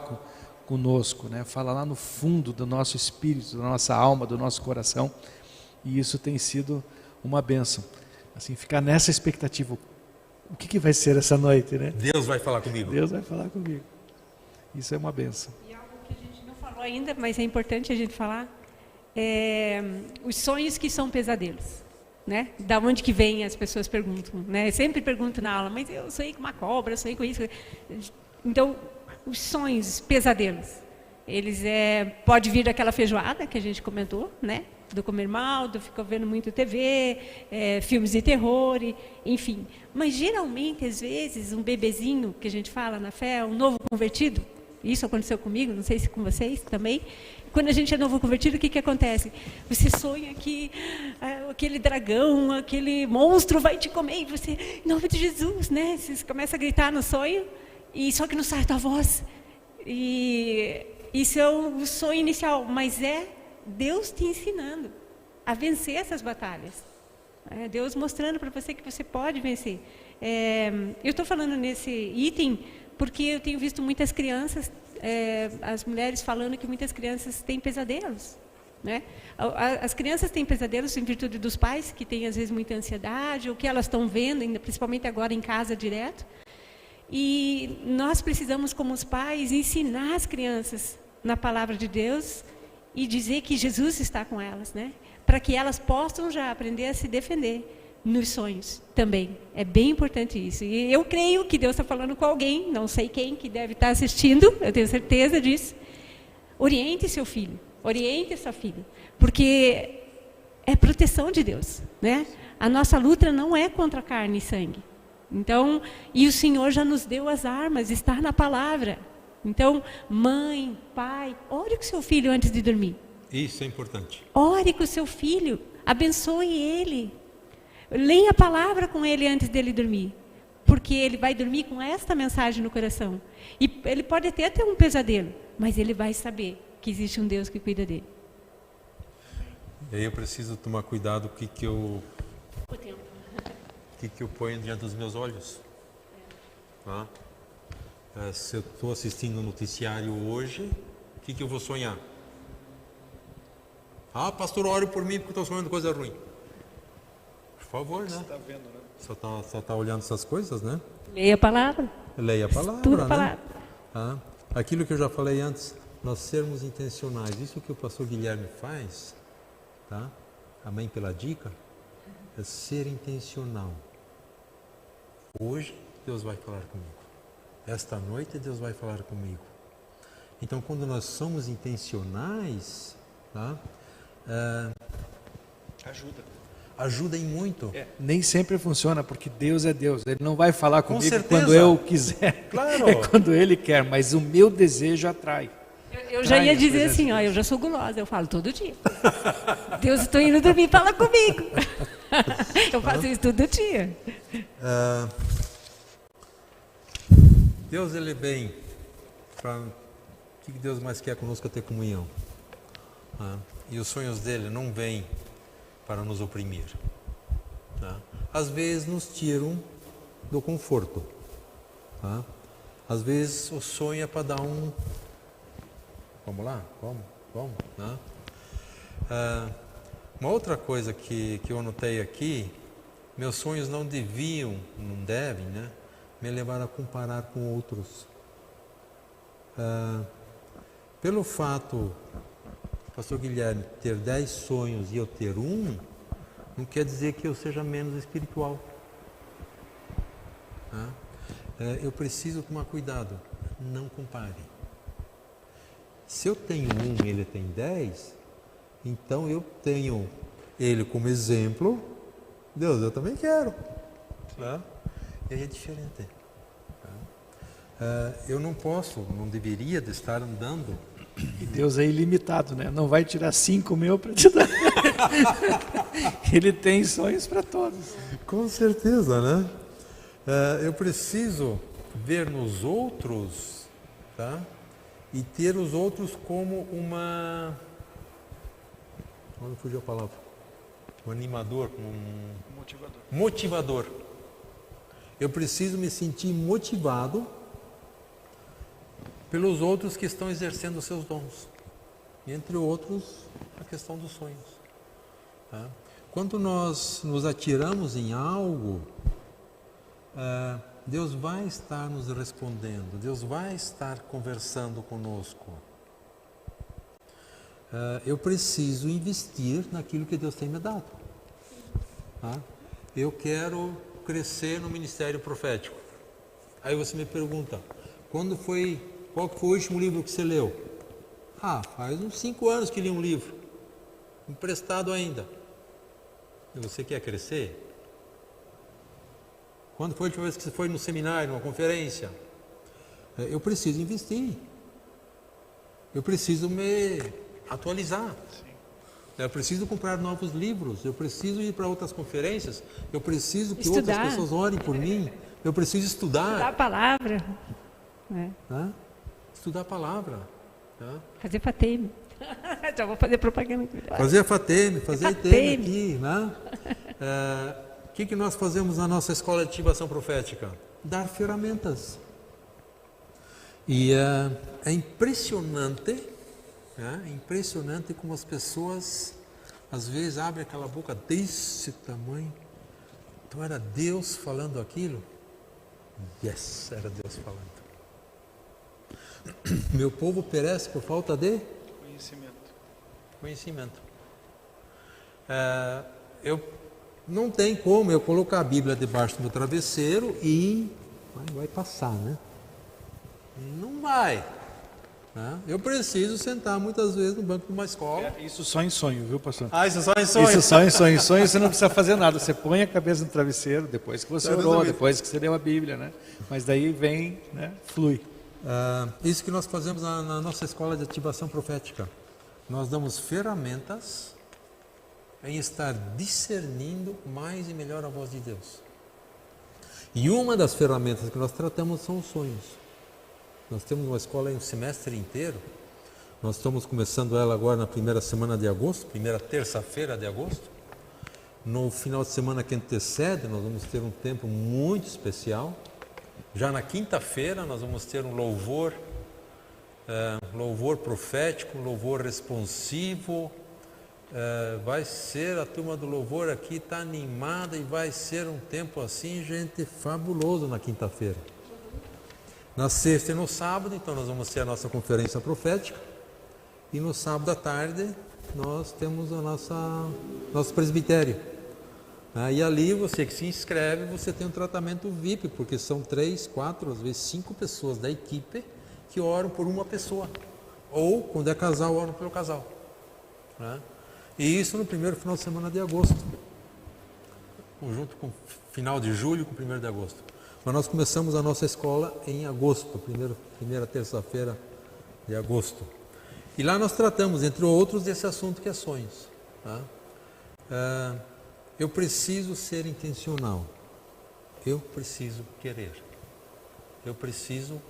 conosco, né? Fala lá no fundo do nosso espírito, da nossa alma, do nosso coração. E isso tem sido uma bênção. Assim, ficar nessa expectativa. O que vai ser essa noite, né? Deus vai falar comigo. Deus vai falar comigo. Isso é uma bênção. E algo que a gente não falou ainda, mas é importante a gente falar, os sonhos que são pesadelos. Né? Da onde que vem, as pessoas perguntam. Né? Eu sempre pergunto na aula, mas eu sonhei com uma cobra, eu sonhei com isso. Então, os sonhos pesadelos, eles pode vir daquela feijoada que a gente comentou, né? Do comer mal, do ficar vendo muito TV, filmes de terror, enfim. Mas geralmente, às vezes, um bebezinho que a gente fala na fé, um novo convertido, isso aconteceu comigo, não sei se com vocês também. Quando a gente é novo convertido, o que acontece? Você sonha que aquele dragão, aquele monstro vai te comer, e você, em nome de Jesus, né? Você começa a gritar no sonho, e só que não sai a tua voz. E isso é o sonho inicial, mas Deus te ensinando a vencer essas batalhas. É Deus mostrando para você que você pode vencer. Eu estou falando nesse item porque eu tenho visto muitas crianças, as mulheres falando que muitas crianças têm pesadelos. Né? As crianças têm pesadelos em virtude dos pais, que têm às vezes muita ansiedade, ou que elas estão vendo, principalmente agora em casa direto. E nós precisamos, como os pais, ensinar as crianças na palavra de Deus e dizer que Jesus está com elas, né? Para que elas possam já aprender a se defender nos sonhos também. É bem importante isso. E eu creio que Deus está falando com alguém, não sei quem, que deve estar assistindo, eu tenho certeza disso. Oriente seu filho, oriente sua filha, porque é proteção de Deus, né? A nossa luta não é contra carne e sangue. Então, e o Senhor já nos deu as armas, está na palavra. Então, mãe, pai, ore com seu filho antes de dormir. Isso é importante. Ore com o seu filho, abençoe ele. Leia a palavra com ele antes dele dormir. Porque ele vai dormir com esta mensagem no coração. E ele pode até ter um pesadelo, mas ele vai saber que existe um Deus que cuida dele. E aí eu preciso tomar cuidado com o que eu ponho diante dos meus olhos. Tá? Se eu estou assistindo o noticiário hoje, o que eu vou sonhar? Ah, pastor, ore por mim porque eu estou sonhando coisa ruim. Por favor, né? Você está vendo, né? Só tá olhando essas coisas, né? Leia a palavra. Leia a palavra, Estuda a palavra. Né? Ah, aquilo que eu já falei antes, nós sermos intencionais. Isso que o pastor Guilherme faz, tá? Amém pela dica, é ser intencional. Hoje Deus vai falar comigo. Esta noite Deus vai falar comigo. Então, quando nós somos intencionais, tá? Ajuda em muito. Nem sempre funciona, porque Deus é Deus. Ele não vai falar comigo certeza. Quando eu quiser. Claro. É quando Ele quer, mas o meu desejo atrai. Eu já ia dizer assim, ó, eu já sou gulosa, eu falo todo dia. Deus, estou indo dormir, fala comigo. Eu faço isso todo dia. Deus, Ele vem para... O que Deus mais quer conosco é ter comunhão. E os sonhos dele não vêm para nos oprimir. Tá? Às vezes nos tiram do conforto. Tá? Às vezes o sonho é para dar um... Vamos lá? Vamos. Tá? Uma outra coisa que eu anotei aqui, meus sonhos não devem, né, me levar a comparar com outros. Pelo fato, pastor Guilherme, ter 10 sonhos e eu ter um, não quer dizer que eu seja menos espiritual. Tá? Eu preciso tomar cuidado, não compare. Se eu tenho um e ele tem 10, então eu tenho ele como exemplo. Deus, eu também quero. Tá? E aí é diferente. Tá? Eu não deveria de estar andando. E Deus é ilimitado, né? Não vai tirar 5 mil para te dar. Ele tem sonhos para todos. Com certeza, né? Eu preciso ver nos outros, tá? E ter os outros como uma... Onde fugiu a palavra? Um animador, um motivador. Eu preciso me sentir motivado pelos outros que estão exercendo os seus dons. Entre outros, a questão dos sonhos. Tá? Quando nós nos atiramos em algo, Deus vai estar nos respondendo, Deus vai estar conversando conosco. Eu preciso investir naquilo que Deus tem me dado. Tá? Eu quero crescer no ministério profético. Aí você me pergunta, qual foi o último livro que você leu? Faz uns 5 anos que li um livro, emprestado ainda. E você quer crescer? Quando foi a última vez que você foi no seminário, numa conferência? Eu preciso investir. Eu preciso me atualizar. Sim. Eu preciso comprar novos livros. Eu preciso ir para outras conferências. Eu preciso que outras pessoas orem por mim. Eu preciso estudar. Estudar a palavra. Tá? Estudar a palavra. Tá? Fazer FATEM. Já vou fazer propaganda. Fazer a FATEM, fazer ITM aqui. Né? O que nós fazemos na nossa escola de ativação profética? Dar ferramentas. E é impressionante, impressionante como as pessoas às vezes abrem aquela boca desse tamanho. Então era Deus falando aquilo? Yes, era Deus falando. Meu povo perece por falta de conhecimento. Eu não tem como eu colocar a Bíblia debaixo do meu travesseiro e vai passar, né? Não vai. Né? Eu preciso sentar muitas vezes no banco de uma escola. Isso só em sonho, viu, pastor? Isso só em sonho? Isso só em sonho. Em sonho você não precisa fazer nada. Você põe a cabeça no travesseiro, depois que você orou, depois que você leu a Bíblia, né? Mas daí vem, né? Flui. Isso que nós fazemos na nossa escola de ativação profética. Nós damos ferramentas em estar discernindo mais e melhor a voz de Deus. E uma das ferramentas que nós tratamos são os sonhos. Nós temos uma escola em um semestre inteiro. Nós estamos começando ela agora na primeira semana de agosto, primeira terça-feira de agosto. No final de semana que antecede, nós vamos ter um tempo muito especial. Já na quinta-feira nós vamos ter um louvor profético, louvor responsivo. Vai ser, a turma do louvor aqui está animada e vai ser um tempo assim, gente, fabuloso na quinta-feira. Na sexta e no sábado, então nós vamos ter a nossa conferência profética. E no sábado à tarde nós temos nosso presbitério. E ali você que se inscreve, você tem um tratamento VIP, porque são 3, 4, às vezes 5 pessoas da equipe que oram por uma pessoa. Ou, quando é casal, oram pelo casal. E isso no primeiro final de semana de agosto. Junto com o final de julho com o 1º de agosto. Mas nós começamos a nossa escola em agosto, primeira terça-feira de agosto. E lá nós tratamos, entre outros, desse assunto que é sonhos. Eu preciso ser intencional. Eu preciso querer. Eu preciso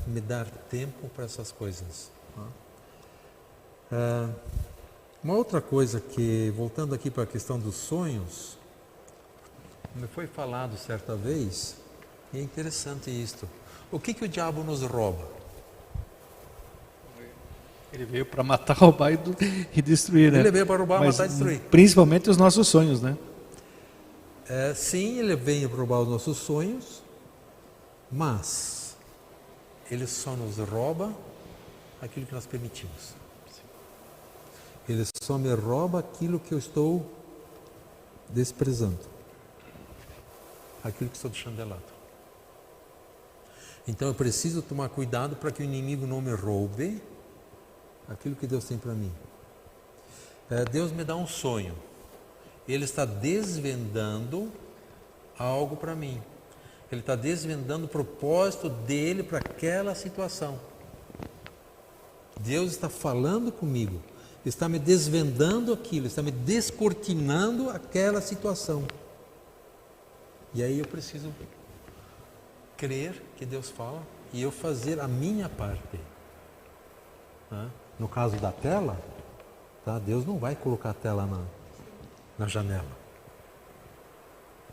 me dar tempo para essas coisas. Uma outra coisa que, voltando aqui para a questão dos sonhos, me foi falado certa vez, e é interessante isto. O que o diabo nos rouba? Ele veio para matar, roubar e destruir, né? Ele veio para roubar, matar e destruir. Principalmente os nossos sonhos, né? Sim, ele veio para roubar os nossos sonhos, mas ele só nos rouba aquilo que nós permitimos. Ele só me rouba aquilo que eu estou desprezando. Aquilo que estou deixando de lado. Então eu preciso tomar cuidado para que o inimigo não me roube aquilo que Deus tem para mim. Deus me dá um sonho. Ele está desvendando algo para mim. Ele está desvendando o propósito dele para aquela situação. Deus está falando comigo. Está me desvendando aquilo. Está me descortinando aquela situação. E aí eu preciso crer que Deus fala e eu fazer a minha parte. No caso da tela, Deus não vai colocar a tela na janela.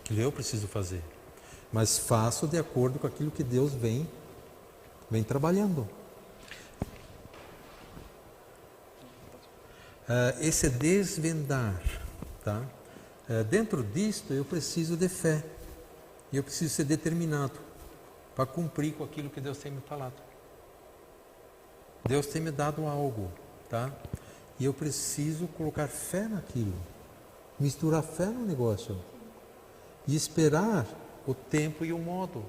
Eu preciso fazer. Mas faço de acordo com aquilo que Deus vem trabalhando. Esse desvendar, dentro disto eu preciso de fé. E eu preciso ser determinado para cumprir com aquilo que Deus tem me falado. Deus tem me dado algo, E eu preciso colocar fé naquilo. Misturar fé no negócio. E esperar o tempo e o modo.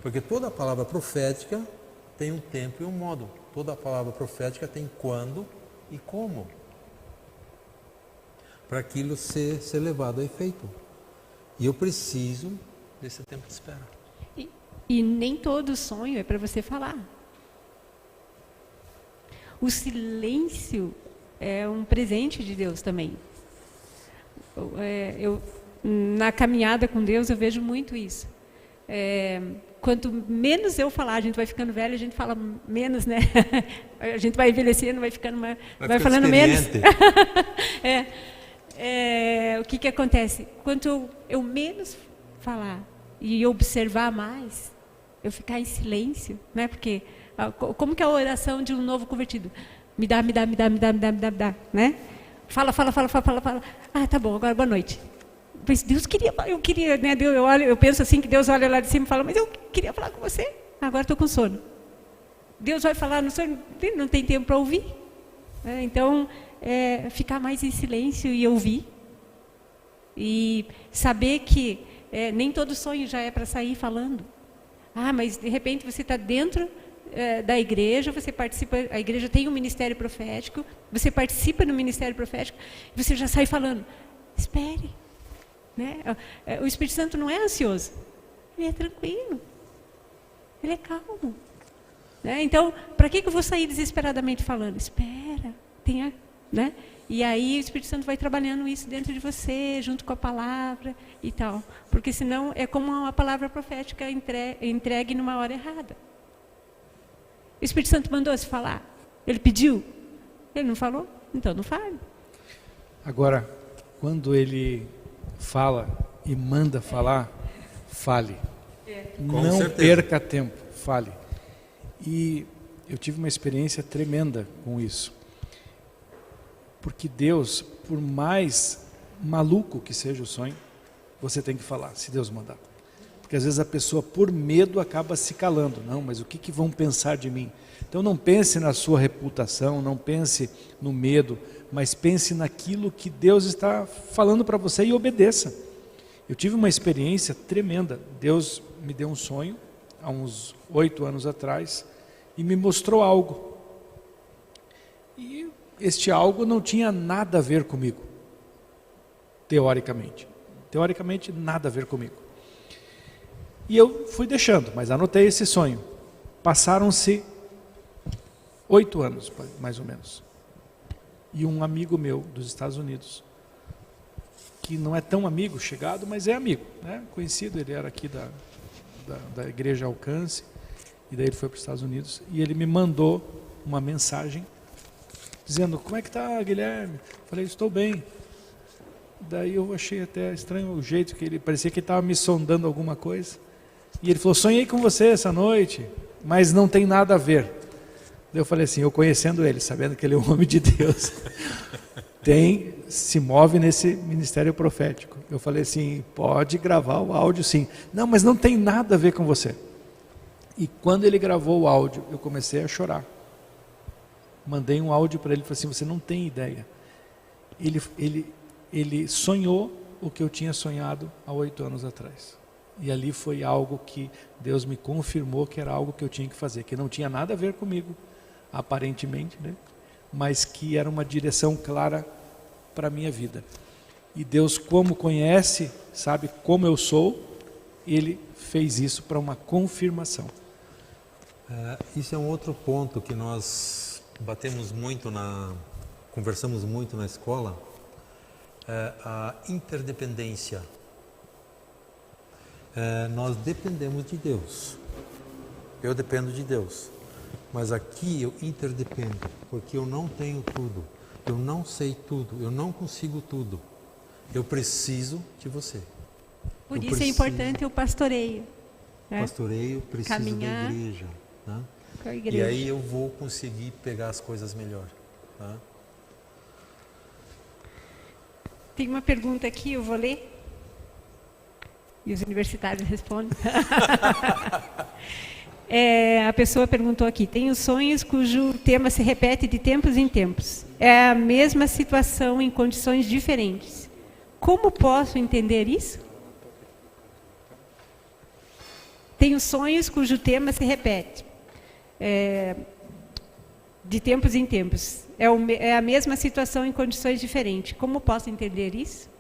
Porque toda palavra profética tem um tempo e um modo. Toda palavra profética tem quando e como. Para aquilo ser levado a efeito. E eu preciso desse tempo de espera. E nem todo sonho é para você falar. O silêncio é um presente de Deus também. Na caminhada com Deus eu vejo muito isso. Quanto menos eu falar, a gente vai ficando velho, a gente fala menos, né? A gente vai envelhecendo, vai ficando vai falando menos. o que acontece? Quanto eu menos falar e observar mais, eu ficar em silêncio, né? Porque como que é a oração de um novo convertido? Me dá, né? Fala. Ah, tá bom, agora boa noite. Mas Deus eu queria, né? Eu penso assim, que Deus olha lá de cima e fala, mas eu queria falar com você, agora estou com sono. Deus vai falar no sono, não tem tempo para ouvir. Então, ficar mais em silêncio e ouvir. E saber que nem todo sonho já é para sair falando. Ah, mas de repente você está dentro da igreja, você participa, a igreja tem um ministério profético, você participa no ministério profético, você já sai falando, espere. Né? O Espírito Santo não é ansioso, ele é tranquilo, ele é calmo. Né? Então, para que eu vou sair desesperadamente falando? Espera, né? E aí o Espírito Santo vai trabalhando isso dentro de você, junto com a palavra e tal. Porque senão é como uma palavra profética entregue numa hora errada. O Espírito Santo mandou se falar? Ele pediu? Ele não falou? Então não fale. Agora, quando ele fala e manda falar, fale. Não perca tempo, fale. E eu tive uma experiência tremenda com isso. Porque Deus, por mais maluco que seja o sonho, você tem que falar, se Deus mandar. Porque às vezes a pessoa, por medo, acaba se calando. Não, mas o que vão pensar de mim? Então não pense na sua reputação, não pense no medo, mas pense naquilo que Deus está falando para você e obedeça. Eu tive uma experiência tremenda. Deus me deu um sonho, há uns 8 anos atrás, e me mostrou algo. E este algo não tinha nada a ver comigo, teoricamente. Teoricamente, nada a ver comigo. E eu fui deixando, mas anotei esse sonho. Passaram-se 8 anos, mais ou menos. E um amigo meu dos Estados Unidos, que não é tão amigo, chegado, mas é amigo, né? Conhecido, ele era aqui da Igreja Alcance, e daí ele foi para os Estados Unidos, e ele me mandou uma mensagem, dizendo, como é que está, Guilherme? Falei, estou bem. Daí eu achei até estranho o jeito que ele, parecia que ele estava me sondando alguma coisa. E ele falou, sonhei com você essa noite, mas não tem nada a ver. Daí eu falei assim, eu conhecendo ele, sabendo que ele é um homem de Deus, se move nesse ministério profético. Eu falei assim, pode gravar o áudio sim. Não, mas não tem nada a ver com você. E quando ele gravou o áudio, eu comecei a chorar. Mandei um áudio para ele, falei assim, você não tem ideia. Ele sonhou o que eu tinha sonhado há 8 anos atrás. E ali foi algo que Deus me confirmou que era algo que eu tinha que fazer, que não tinha nada a ver comigo, aparentemente, né? Mas que era uma direção clara para a minha vida. E Deus, como conhece, sabe como eu sou, Ele fez isso para uma confirmação. Isso é um outro ponto que nós conversamos muito na escola, a interdependência. Nós dependemos de Deus. Eu dependo de Deus. Mas aqui eu interdependo, porque eu não tenho tudo. Eu não sei tudo. Eu não consigo tudo. Eu preciso de você. Por isso é importante o pastoreio. Né? Pastoreio, preciso caminhar da igreja. Né? Com a igreja. E aí eu vou conseguir pegar as coisas melhor. Tá? Tem uma pergunta aqui, eu vou ler. E os universitários respondem. A pessoa perguntou aqui, tenho sonhos cujo tema se repete de tempos em tempos. É a mesma situação em condições diferentes. Como posso entender isso? Tenho sonhos cujo tema se repete de tempos em tempos. É a mesma situação em condições diferentes. Como posso entender isso?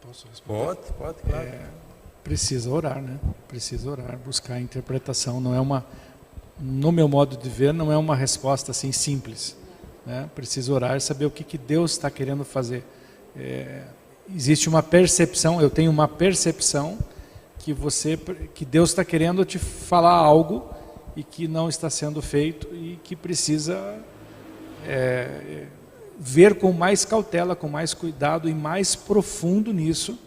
Posso responder? Pode, claro. Precisa orar, né? Precisa orar, buscar a interpretação. Não é no meu modo de ver, não é uma resposta assim simples. Né? Precisa orar e saber o que Deus está querendo fazer. Existe uma percepção, eu tenho uma percepção que Deus está querendo te falar algo e que não está sendo feito e que precisa ver com mais cautela, com mais cuidado e mais profundo nisso,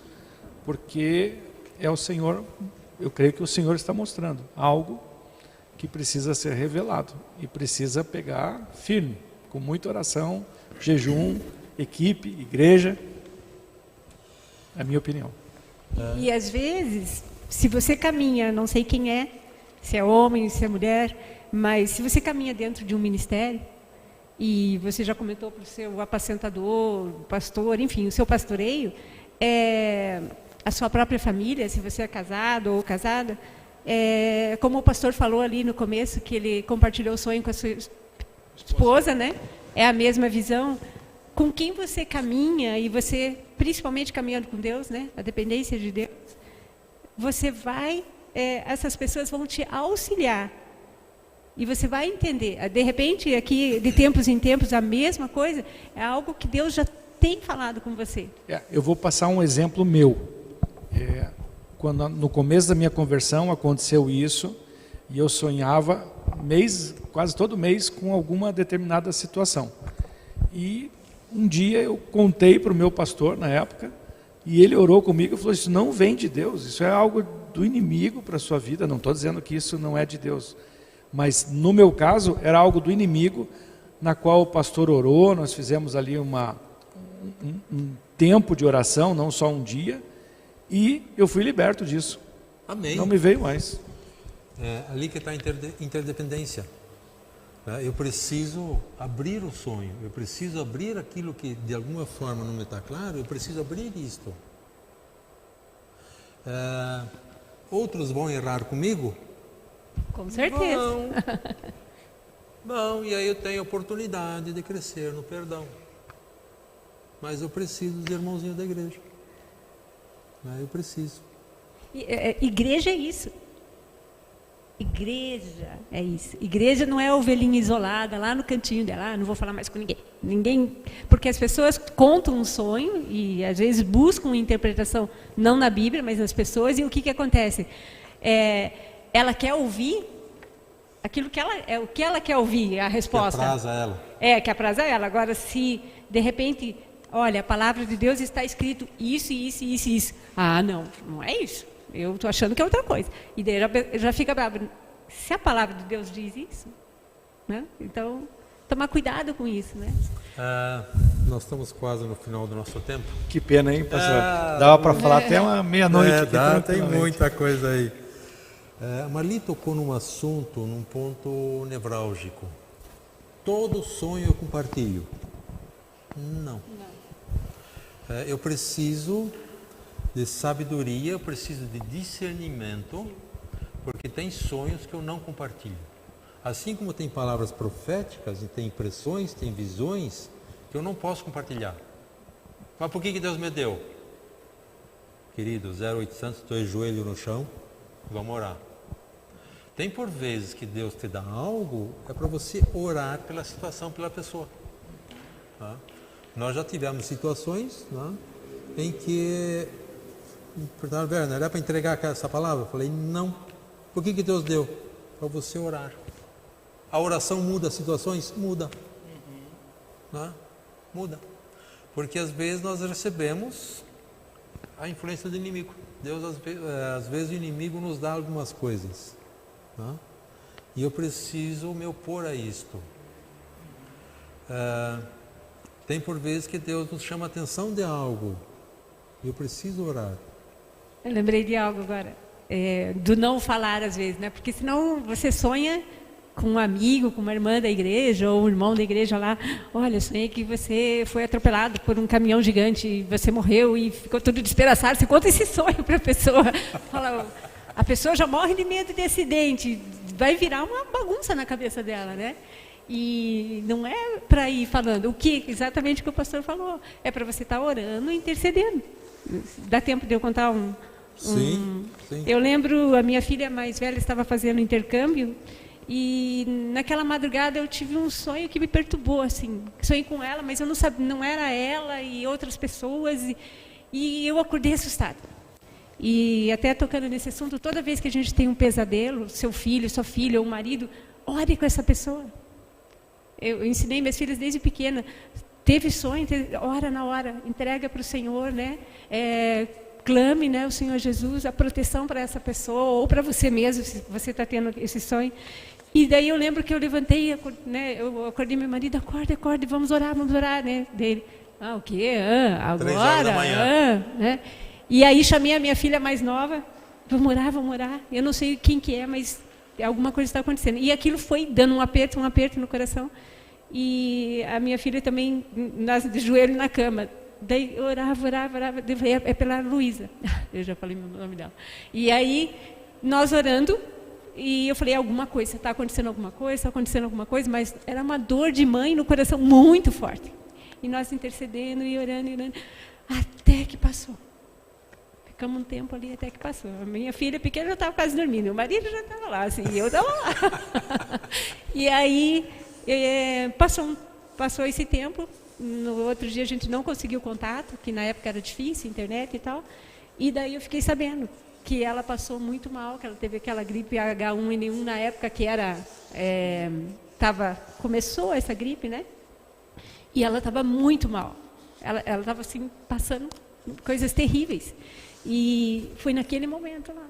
porque é o Senhor, eu creio que o Senhor está mostrando algo que precisa ser revelado e precisa pegar firme, com muita oração, jejum, equipe, igreja. É a minha opinião. E às vezes, se você caminha, não sei quem é, se é homem, se é mulher, mas se você caminha dentro de um ministério, e você já comentou para o seu apacentador, pastor, enfim, o seu pastoreio, a sua própria família, se você é casado ou casada, como o pastor falou ali no começo, que ele compartilhou o sonho com a sua esposa, né? É a mesma visão. Com quem você caminha, e você, principalmente caminhando com Deus, né? A dependência de Deus, você vai, essas pessoas vão te auxiliar. E você vai entender. De repente, aqui, de tempos em tempos, a mesma coisa, é algo que Deus já tem falado com você. Eu vou passar um exemplo meu. Quando no começo da minha conversão aconteceu isso, e eu sonhava quase todo mês com alguma determinada situação. E um dia eu contei para o meu pastor na época, e ele orou comigo e falou: isso não vem de Deus, isso é algo do inimigo para a sua vida. Não estou dizendo que isso não é de Deus, mas no meu caso era algo do inimigo, na qual o pastor orou, nós fizemos ali um tempo de oração, não só um dia, e eu fui liberto disso. Amém. Não me veio mais. Ali que está a interdependência. Eu preciso abrir o sonho, eu preciso abrir aquilo que de alguma forma não me está claro, eu preciso abrir isto. Outros vão errar comigo? Com certeza. Bom, e aí eu tenho a oportunidade de crescer no perdão. Mas eu preciso dos irmãozinhos da igreja. Eu preciso. Igreja é isso. Igreja é isso. Igreja não é a ovelhinha isolada lá no cantinho dela. Não vou falar mais com ninguém. Porque as pessoas contam um sonho e às vezes buscam interpretação, não na Bíblia, mas nas pessoas. E o que acontece? Ela quer ouvir aquilo que o que ela quer ouvir, a resposta. Que apraza ela. Que apraza ela. Agora, se de repente, olha, a palavra de Deus está escrito isso, isso, isso, isso. Não é isso. Eu estou achando que é outra coisa. E daí já fica bravo. Se a palavra de Deus diz isso, né? Então, tomar cuidado com isso, né? Nós estamos quase no final do nosso tempo. Que pena, hein, pastor? Dava para falar até uma meia-noite. Tem muita coisa aí. A Marli tocou num assunto, num ponto nevrálgico. Todo sonho eu compartilho. Não. Eu preciso de sabedoria, eu preciso de discernimento, porque tem sonhos que eu não compartilho. Assim como tem palavras proféticas, e tem impressões, tem visões, que eu não posso compartilhar. Mas por que Deus me deu? Querido, 0800, dois joelhos no chão, vamos orar. Tem por vezes que Deus te dá algo, é para você orar pela situação, pela pessoa. Tá? Nós já tivemos situações, né, em que, Werner, era para entregar essa palavra? Eu falei, não. Por que Deus deu? Para você orar. A oração muda as situações? Muda. Né? Muda. Porque às vezes nós recebemos a influência do inimigo. Deus, às vezes o inimigo nos dá algumas coisas. Né? E eu preciso me opor a isto. Tem por vezes que Deus nos chama a atenção de algo. E eu preciso orar. Eu lembrei de algo agora. Do não falar às vezes, né? Porque senão você sonha com um amigo, com uma irmã da igreja ou um irmão da igreja lá, olha, sonhei que você foi atropelado por um caminhão gigante e você morreu e ficou tudo despedaçado. Você conta esse sonho para a pessoa. Fala, a pessoa já morre de medo de acidente, vai virar uma bagunça na cabeça dela, né? E não é para ir falando exatamente o que o pastor falou, é para você estar orando e intercedendo. Dá tempo de eu contar Sim. Eu lembro, a minha filha mais velha estava fazendo intercâmbio e naquela madrugada eu tive um sonho que me perturbou, assim. Sonhei com ela, mas eu não sabia, não era ela e outras pessoas e eu acordei assustada. E até tocando nesse assunto, toda vez que a gente tem um pesadelo, seu filho, sua filha ou marido, ore com essa pessoa. Eu ensinei minhas filhas desde pequena, teve sonho, ora na hora, entrega para o Senhor, né? Clame, né, o Senhor Jesus, a proteção para essa pessoa, ou para você mesmo, se você está tendo esse sonho. E daí eu lembro que eu levantei, né, eu acordei meu marido, acorde, vamos orar, né? Dele, o quê? Agora? 3 horas da manhã. Né? E aí chamei a minha filha mais nova, vamos orar. Eu não sei quem que é, mas alguma coisa está acontecendo. E aquilo foi dando um aperto no coração. E a minha filha também, de joelho na cama. Daí eu orava. É pela Luísa. Eu já falei o nome dela. E aí, nós orando, e eu falei, alguma coisa, está acontecendo alguma coisa, mas era uma dor de mãe no coração muito forte. E nós intercedendo e orando, até que passou. Ficamos um tempo ali até que passou. A minha filha pequena já estava quase dormindo, o marido já estava lá, assim, e eu estava lá. E aí, passou esse tempo. No outro dia a gente não conseguiu contato, que na época era difícil, internet e tal. E daí eu fiquei sabendo que ela passou muito mal, que ela teve aquela gripe H1N1 na época que começou essa gripe, né? E ela estava muito mal. Ela estava assim, passando coisas terríveis. E foi naquele momento lá.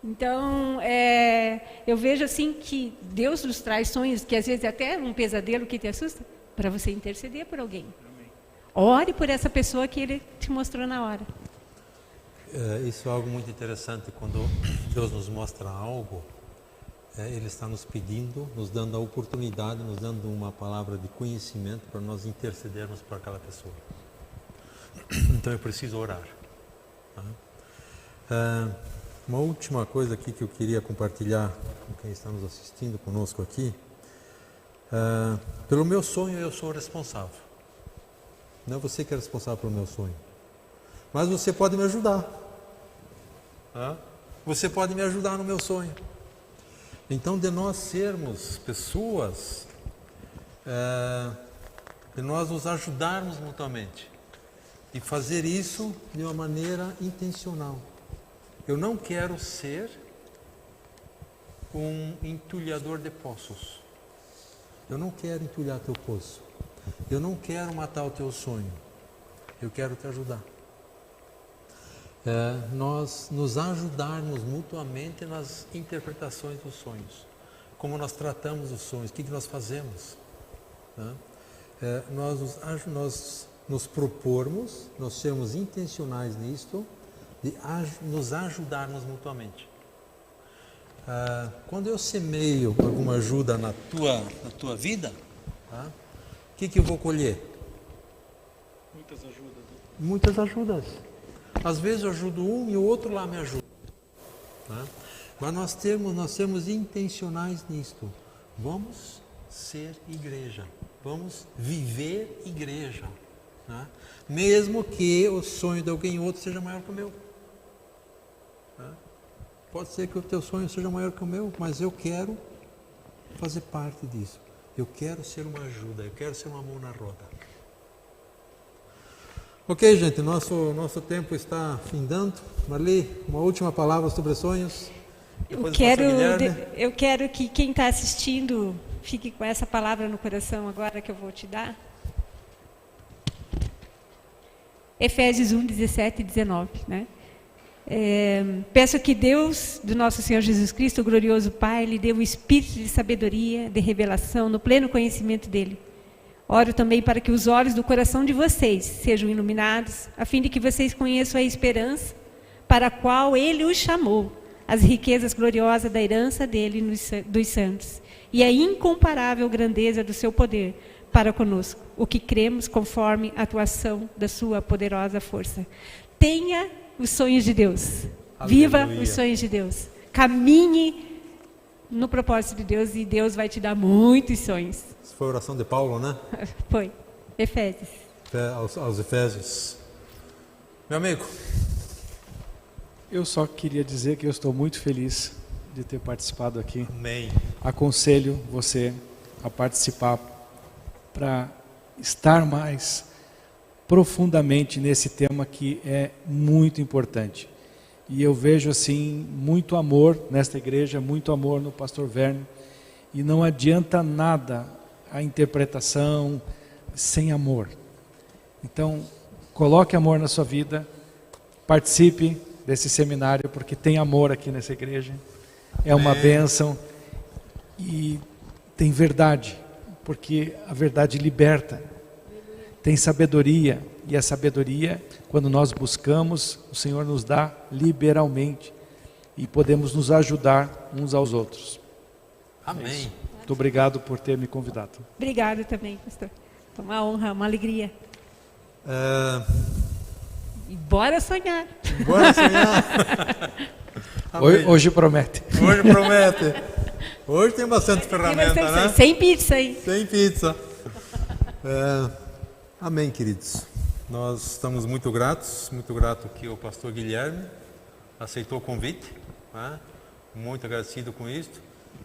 Então, eu vejo assim que Deus nos traz sonhos, que às vezes até um pesadelo que te assusta, para você interceder por alguém. Amém. Ore por essa pessoa que Ele te mostrou na hora. Isso é algo muito interessante. Quando Deus nos mostra algo, Ele está nos pedindo, nos dando a oportunidade, nos dando uma palavra de conhecimento para nós intercedermos por aquela pessoa. Então eu preciso orar. Tá? Uma última coisa aqui que eu queria compartilhar com quem está nos assistindo conosco aqui. Pelo meu sonho eu sou responsável. Não é você que é responsável pelo meu sonho. Mas você pode me ajudar. Você pode me ajudar no meu sonho. Então, de nós sermos pessoas, de nós nos ajudarmos mutuamente. E fazer isso de uma maneira intencional. Eu não quero ser um entulhador de poços. Eu não quero entulhar teu poço. Eu não quero matar o teu sonho. Eu quero te ajudar. Nós nos ajudarmos mutuamente nas interpretações dos sonhos. Como nós tratamos os sonhos, o que nós fazemos. Nós nos propormos, nós sermos intencionais nisto, de nos ajudarmos mutuamente. Quando eu semeio alguma ajuda na tua vida, o que eu vou colher? Muitas ajudas. Muitas ajudas. Às vezes eu ajudo um e o outro lá me ajuda. Mas nós sermos intencionais nisto. Vamos ser igreja. Vamos viver igreja. Mesmo que o sonho de alguém outro seja maior que o meu. Pode ser que o teu sonho seja maior que o meu, mas eu quero fazer parte disso. Eu quero ser uma ajuda, eu quero ser uma mão na roda. Ok, gente, nosso tempo está findando. Marli, uma última palavra sobre sonhos. Eu quero que quem está assistindo fique com essa palavra no coração agora que eu vou te dar. Efésios 1, 17 e 19, né? Peço que Deus, do nosso Senhor Jesus Cristo, o glorioso Pai, lhe dê o espírito de sabedoria, de revelação, no pleno conhecimento dele. Oro também para que os olhos do coração de vocês sejam iluminados, a fim de que vocês conheçam a esperança para a qual ele os chamou, as riquezas gloriosas da herança dele dos santos, e a incomparável grandeza do seu poder para conosco, o que cremos conforme a atuação da sua poderosa força. Tenha os sonhos de Deus. Aleluia. Viva os sonhos de Deus. Caminhe no propósito de Deus e Deus vai te dar muitos sonhos. Isso foi a oração de Paulo, né? Foi. Efésios. Aos Efésios. Meu amigo. Eu só queria dizer que eu estou muito feliz de ter participado aqui. Amém. Aconselho você a participar para estar mais profundamente nesse tema que é muito importante. E eu vejo assim muito amor nesta igreja, muito amor no pastor Verne, e não adianta nada a interpretação, sem amor. Então, coloque amor na sua vida, participe desse seminário, porque tem amor aqui nessa igreja, é uma bênção e tem verdade, porque a verdade liberta, tem sabedoria, e a sabedoria, quando nós buscamos, o Senhor nos dá liberalmente, e podemos nos ajudar uns aos outros. Amém. Muito obrigado por ter me convidado. Obrigada também, pastor. Foi uma honra, uma alegria. E bora sonhar. Bora sonhar. Hoje promete. Hoje promete. Hoje tem bastante ferramenta, né? Sem pizza, hein? Sem pizza. Amém, queridos. Nós estamos muito grato que o pastor Guilherme aceitou o convite, né? Muito agradecido com isto.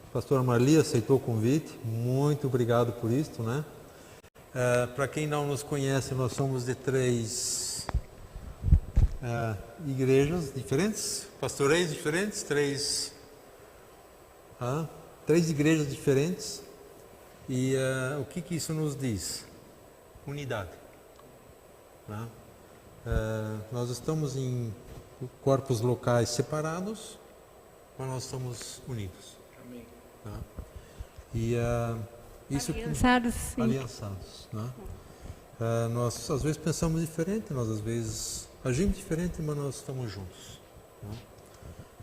A pastora Marli aceitou o convite, muito obrigado por isto, né? Para quem não nos conhece, nós somos de 3 igrejas diferentes, pastoreios diferentes, 3 igrejas diferentes. E o que isso nos diz? Unidade. Né? Nós estamos em corpos locais separados, mas nós estamos unidos. Amém. Né? E isso Aliançados, sim. aliançados. Né? Nós às vezes pensamos diferente, nós às vezes agimos diferente, mas nós estamos juntos. Né?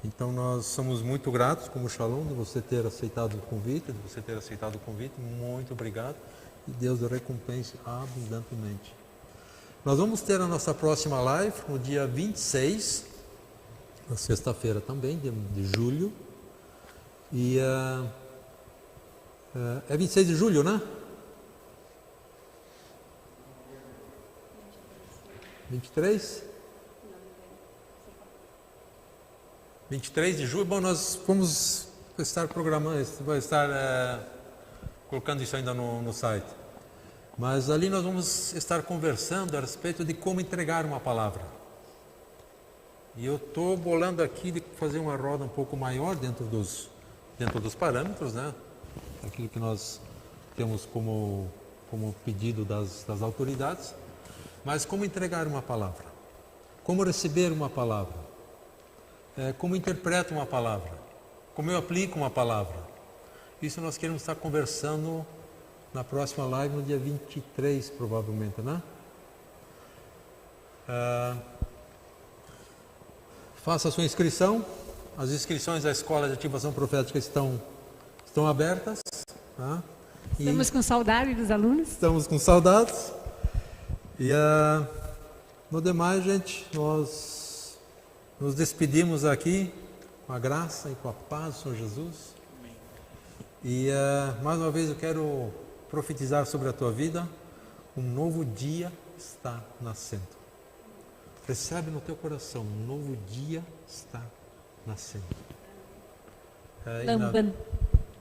Então nós somos muito gratos, como Shalom, de você ter aceitado o convite, muito obrigado, e Deus o recompense abundantemente. Nós vamos ter a nossa próxima live no dia 26, na sexta-feira também, de julho, e é 26 de julho, né? 23? 23 de julho. Bom, nós vamos estar programando, vai estar colocando isso ainda no site. Mas ali nós vamos estar conversando a respeito de como entregar uma palavra. E eu estou bolando aqui de fazer uma roda um pouco maior dentro dos parâmetros, né? Aquilo que nós temos como pedido das autoridades. Mas como entregar uma palavra? Como receber uma palavra? Como interpreto uma palavra? Como eu aplico uma palavra? Isso nós queremos estar conversando na próxima live, no dia 23, provavelmente, né? Faça a sua inscrição. As inscrições da Escola de Ativação Profética estão abertas. Tá? Estamos com saudade dos alunos. Estamos com saudades. E no demais, gente, nós nos despedimos aqui com a graça e com a paz do Senhor Jesus. E mais uma vez eu quero profetizar sobre a tua vida. Um novo dia está nascendo. Recebe no teu coração, um novo dia está nascendo.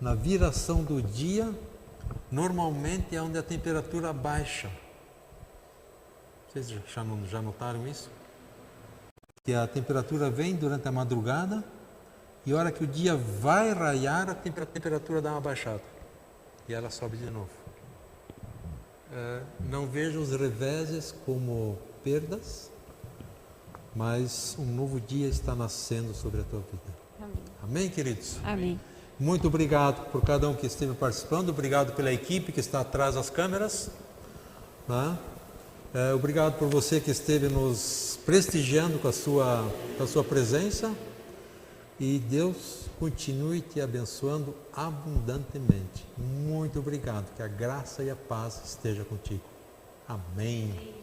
Na viração do dia, normalmente é onde a temperatura baixa. Vocês já notaram isso? Que a temperatura vem durante a madrugada e a hora que o dia vai raiar, a temperatura dá uma baixada e ela sobe de novo. Não veja os reveses como perdas, mas um novo dia está nascendo sobre a tua vida. Amém. Amém, queridos? Amém. Muito obrigado por cada um que esteve participando, obrigado pela equipe que está atrás das câmeras, né? Obrigado por você que esteve nos prestigiando com a sua presença, e Deus continue te abençoando abundantemente. Muito obrigado, que a graça e a paz esteja contigo. Amém.